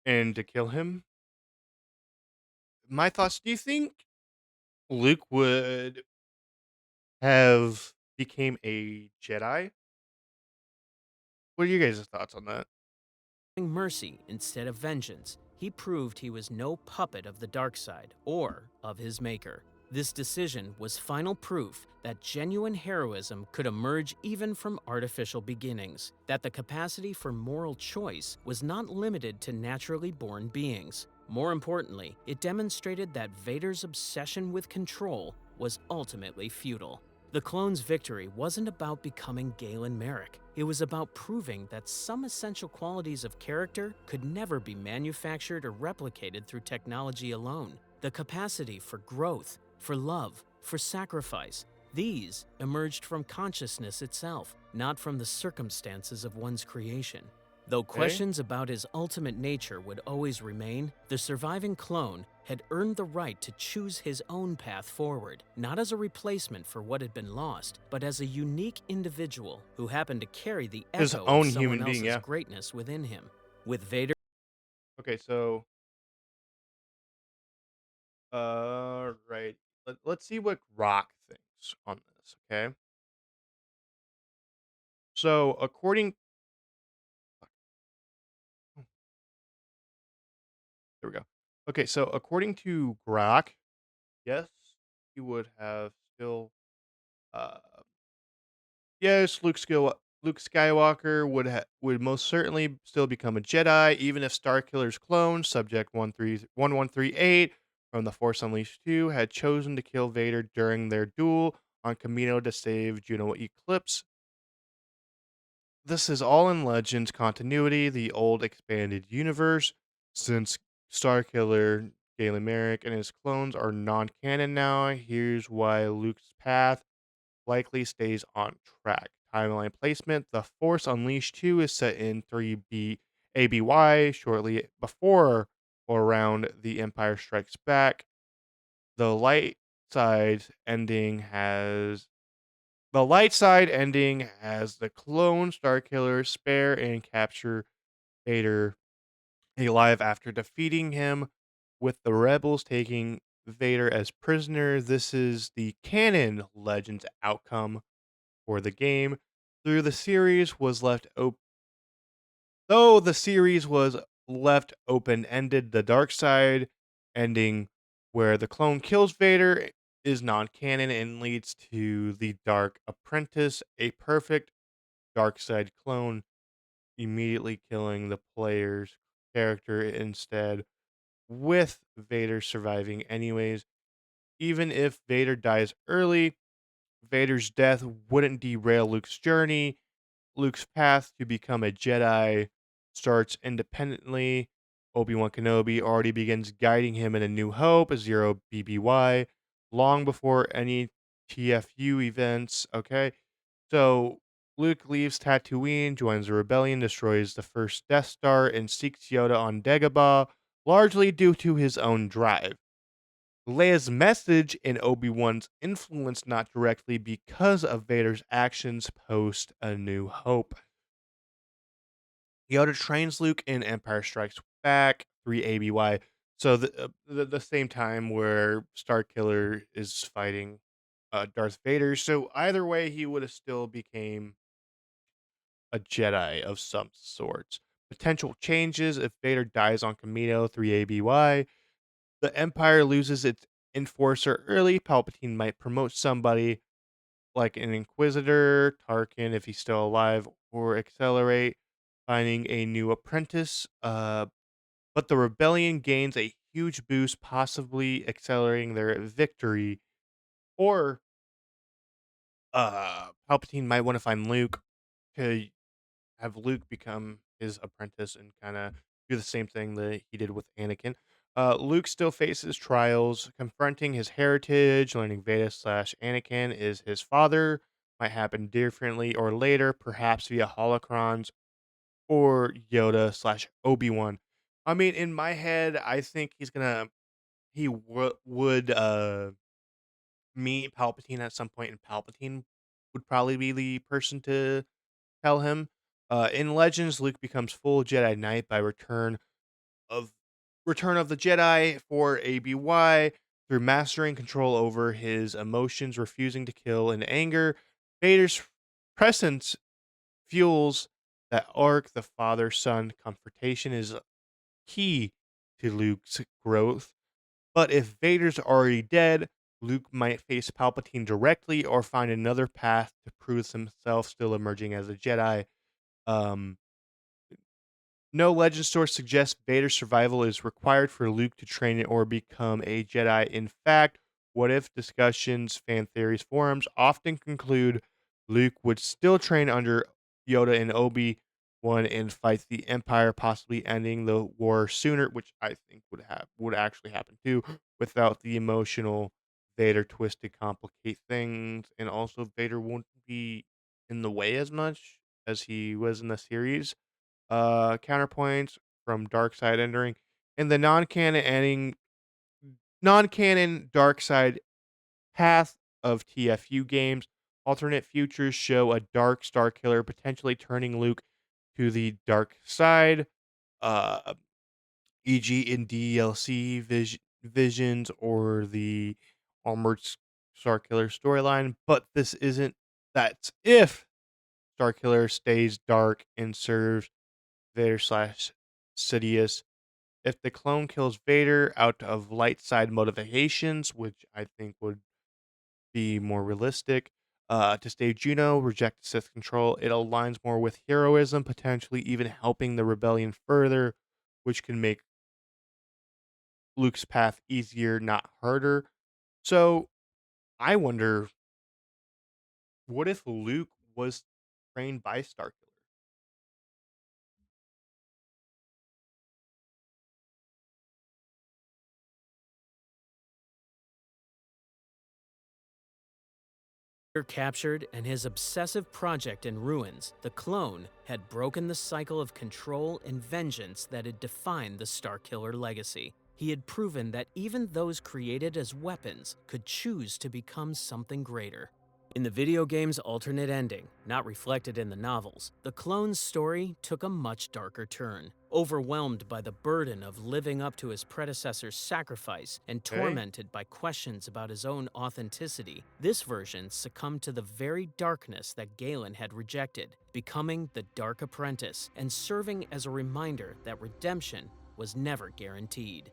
and to kill him, my thoughts, do you think Luke would have became a Jedi? What are you guys' thoughts on that? Mercy instead of vengeance, he proved he was no puppet of the dark side or of his maker. This decision was final proof that genuine heroism could emerge even from artificial beginnings, that the capacity for moral choice was not limited to naturally born beings. More importantly, it demonstrated that Vader's obsession with control was ultimately futile. The clone's victory wasn't about becoming Galen Merrick. It was about proving that some essential qualities of character could never be manufactured or replicated through technology alone. The capacity for growth, for love, for sacrifice, these emerged from consciousness itself, not from the circumstances of one's creation. Though Okay. questions about his ultimate nature would always remain, the surviving clone had earned the right to choose his own path forward, not as a replacement for what had been lost, but as a unique individual who happened to carry the His echo of own someone human being, else's yeah. greatness within him. With Vader. Okay, so right. Let's see what Rock thinks on this, okay? So, according Okay, so according to Grok, yes, he would have still. Uh, yes, Luke Skywalker would most certainly still become a Jedi, even if Starkiller's clone, Subject 1138 from The Force Unleashed 2, had chosen to kill Vader during their duel on Kamino to save Juno Eclipse. This is all in Legends continuity, the old expanded universe, since Starkiller, Galen Merrick, and his clones are non-canon now. Here's why Luke's path likely stays on track. Timeline placement: The Force Unleashed 2 is set in 3B ABY, shortly before or around The Empire Strikes Back. The light side ending has the light side ending has the clone Starkiller spare and capture Vader alive after defeating him, with the rebels taking Vader as prisoner. This is the canon Legends outcome for the game. Through the series was left open Though the series was left open-ended, the dark side ending where the clone kills Vader is non-canon and leads to the Dark Apprentice, a perfect dark side clone, immediately killing the player's character instead, with Vader surviving anyways. Even if Vader dies early, Vader's death wouldn't derail Luke's journey. Luke's path to become a Jedi starts independently. Obi-Wan Kenobi already begins guiding him in A New Hope, Zero BBY, long before any TFU events. Okay. So Luke leaves Tatooine, joins the rebellion, destroys the first Death Star, and seeks Yoda on Dagobah, largely due to his own drive. Leia's message and Obi-Wan's influence not directly because of Vader's actions post A New Hope. Yoda trains Luke in Empire Strikes Back, 3 ABY. So the same time where Starkiller is fighting Darth Vader. So either way, he would have still became a Jedi of some sorts. Potential changes: if Vader dies on Kamino, 3 ABY, the Empire loses its enforcer early. Palpatine might promote somebody like an Inquisitor, Tarkin if he's still alive, or accelerate finding a new apprentice. But the rebellion gains a huge boost, possibly accelerating their victory. Or Palpatine might want to find Luke to have Luke become his apprentice and kind of do the same thing that he did with Anakin. Luke still faces trials, confronting his heritage, learning Vader slash Anakin is his father. Might happen differently or later, perhaps via holocrons or Yoda slash Obi Wan. I mean, in my head, I think he would meet Palpatine at some point, and Palpatine would probably be the person to tell him. In Legends, Luke becomes full Jedi Knight by of Return of the Jedi for ABY through mastering control over his emotions, refusing to kill in anger. Vader's presence fuels that arc. The father son confrontation is key to Luke's growth. But if Vader's already dead, Luke might face Palpatine directly or find another path to prove himself still emerging as a Jedi. Um, no legend source suggests Vader's survival is required for Luke to train or become a Jedi. In fact, what if discussions, fan theories, forums often conclude Luke would still train under Yoda and Obi-Wan and fight the Empire, possibly ending the war sooner, which I think would actually happen too, without the emotional Vader twist to complicate things, and also Vader won't be in the way as much as he was in the series. Counterpoints from Dark Side entering in the non-canon Dark Side path of TFU games. Alternate futures show a dark Star Killer potentially turning Luke to the dark side, uh, e.g., in DLC visions or the Armored Star Killer storyline. But this isn't. That's if Star Killer stays dark and serves Vader slash Sidious. If the clone kills Vader out of light side motivations, which I think would be more realistic, to save Juno, reject Sith control, it aligns more with heroism, potentially even helping the rebellion further, which can make Luke's path easier, not harder. So I wonder, what if Luke was trained by Starkiller? Captured and his obsessive project in ruins, the clone had broken the cycle of control and vengeance that had defined the Starkiller legacy. He had proven that even those created as weapons could choose to become something greater. In the video game's alternate ending, not reflected in the novels, the clone's story took a much darker turn. Overwhelmed by the burden of living up to his predecessor's sacrifice and Okay. tormented by questions about his own authenticity, this version succumbed to the very darkness that Galen had rejected, becoming the Dark Apprentice and serving as a reminder that redemption was never guaranteed.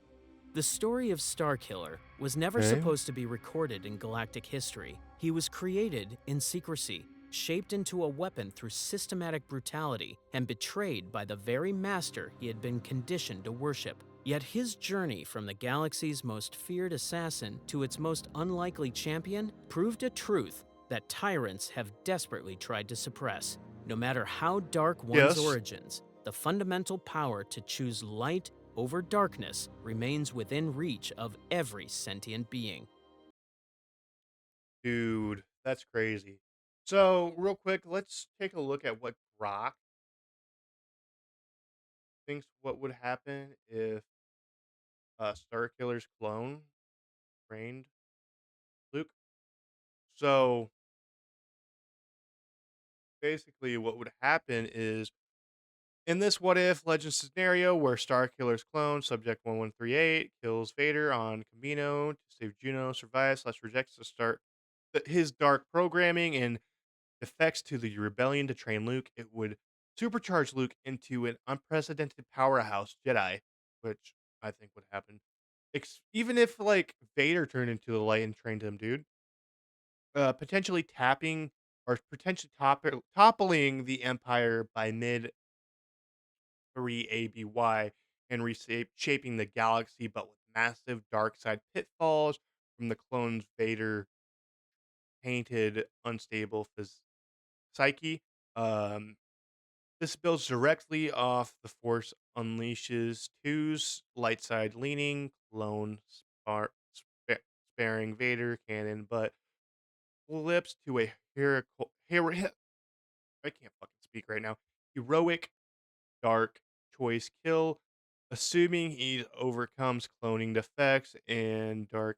The story of Starkiller was never Okay. supposed to be recorded in galactic history. He was created in secrecy, shaped into a weapon through systematic brutality, and betrayed by the very master he had been conditioned to worship. Yet his journey from the galaxy's most feared assassin to its most unlikely champion proved a truth that tyrants have desperately tried to suppress. No matter how dark one's Yes. origins, the fundamental power to choose light over darkness remains within reach of every sentient being. Dude, that's crazy. So, real quick, let's take a look at what Grok thinks what would happen if Starkiller's clone trained Luke. So, basically, what would happen is in this what if legend scenario where Starkiller's clone, Subject 1138, kills Vader on Camino to save Juno, survives, slash rejects to start his dark programming and defects to the rebellion to train Luke, it would supercharge Luke into an unprecedented powerhouse Jedi, which I think would happen. Even if like Vader turned into the light and trained him, dude, potentially tapping or potentially toppling the Empire by mid 3 ABY and reshaping the galaxy, but with massive dark side pitfalls from the clone's Vader painted unstable psyche. Um, This builds directly off the Force Unleashes two's light side leaning, clone sparing Vader canon, but flips to a I can't fucking speak right now. Heroic dark choice kill, assuming he overcomes cloning defects and Dark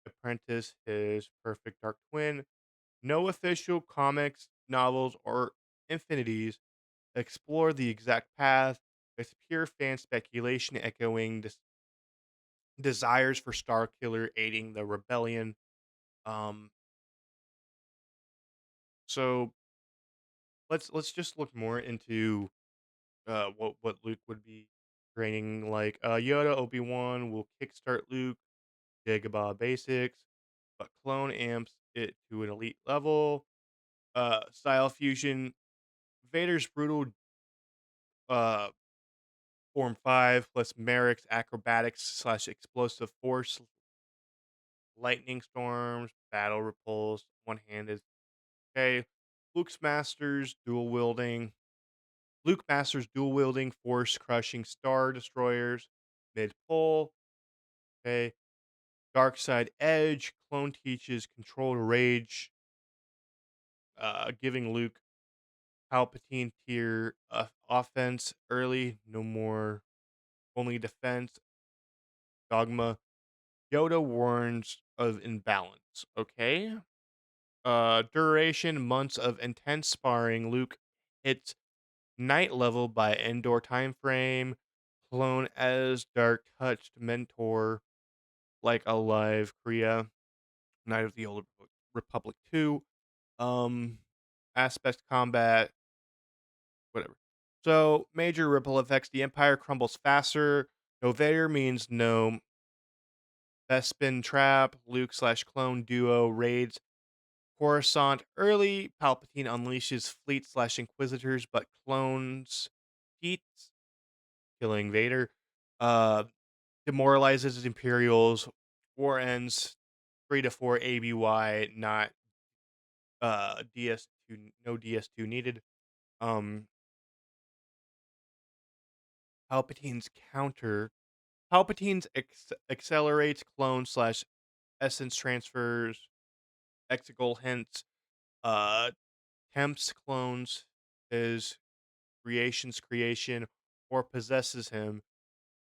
Apprentice, his perfect dark twin. No official comics, novels, or infinities explore the exact path. It's pure fan speculation echoing desires for Starkiller aiding the rebellion. Um, so let's just look more into what Luke would be training like. Yoda Obi-Wan will kickstart Luke, Dagobah basics, but clone amps it to an elite level. Style fusion. Vader's brutal uh Form 5 plus Merrick's acrobatics slash explosive force, lightning storms, battle repulse, one handed. Okay. Luke's Masters dual wielding. Luke Masters dual wielding, force crushing star destroyers, mid pull. Okay. Dark side edge. Clone teaches controlled rage, giving Luke Palpatine tier offense early, no more, only defense. Dogma. Yoda warns of imbalance. Okay. Duration months of intense sparring. Luke hits night level by Endor time frame. Clone as dark touched mentor like alive Kriya. Night of the Old Republic 2. Um Aspect combat, whatever. So major ripple effects. The Empire crumbles faster. No Vader means no Bespin trap, Luke slash clone duo raids Coruscant. Early Palpatine unleashes fleet slash Inquisitors, but clones cheats, killing Vader. Uh, Demoralizes his Imperials. War ends 3 to 4 ABY, not DS2, no DS2 needed. Um, Palpatine's counter. Palpatine's accelerates clone slash essence transfers. Exegol hints. Uh, Tempts clones his creation's creation or possesses him.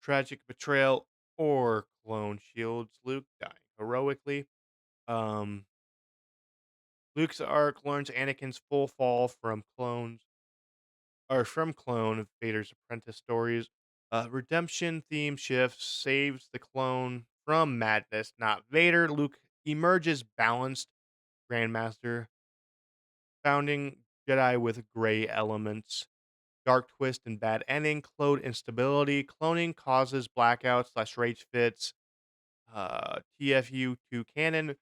Tragic betrayal or clone shields Luke dying heroically. Um, Luke's arc learns Anakin's full fall from clone Vader's apprentice stories. Redemption theme shifts, saves the clone from madness, not Vader. Luke emerges balanced Grandmaster, founding Jedi with gray elements. Dark twist and bad ending, clone instability. Cloning causes blackouts slash rage fits. TFU 2 canon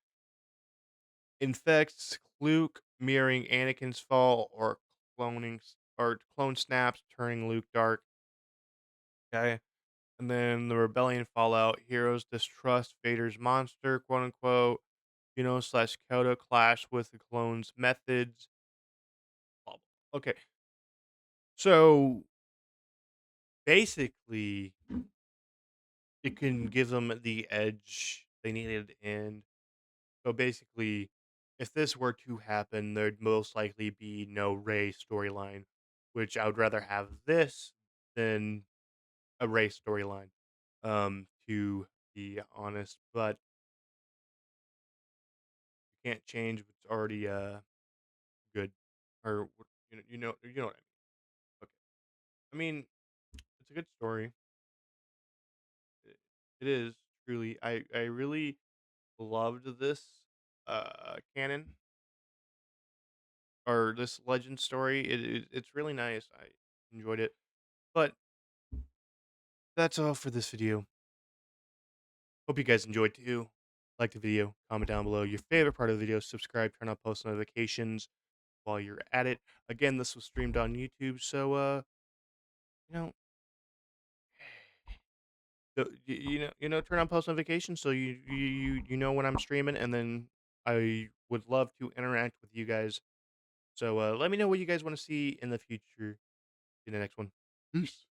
infects Luke, mirroring Anakin's fall, or clone snaps, turning Luke dark. Okay. And then the rebellion fallout. Heroes distrust Vader's monster, quote unquote. Slash Kodo clash with the clone's methods. Blah, blah. Okay. So basically, it can give them the edge they needed. And so basically, if this were to happen, there'd most likely be no Ray storyline, which I would rather have this than a Ray storyline, to be honest. But you can't change what's already good, or you know what I mean. Okay, I mean it's a good story. It, it is truly. I really loved this canon or this legend story. It's really nice. I enjoyed it. But that's all for this video. Hope you guys enjoyed too. Like the video, comment down below your favorite part of the video, subscribe, turn on post notifications while you're at it. Again, this was streamed on YouTube, so you know, turn on post notifications so you know when I'm streaming, and then I would love to interact with you guys. So let me know what you guys want to see in the future in the next one. Peace.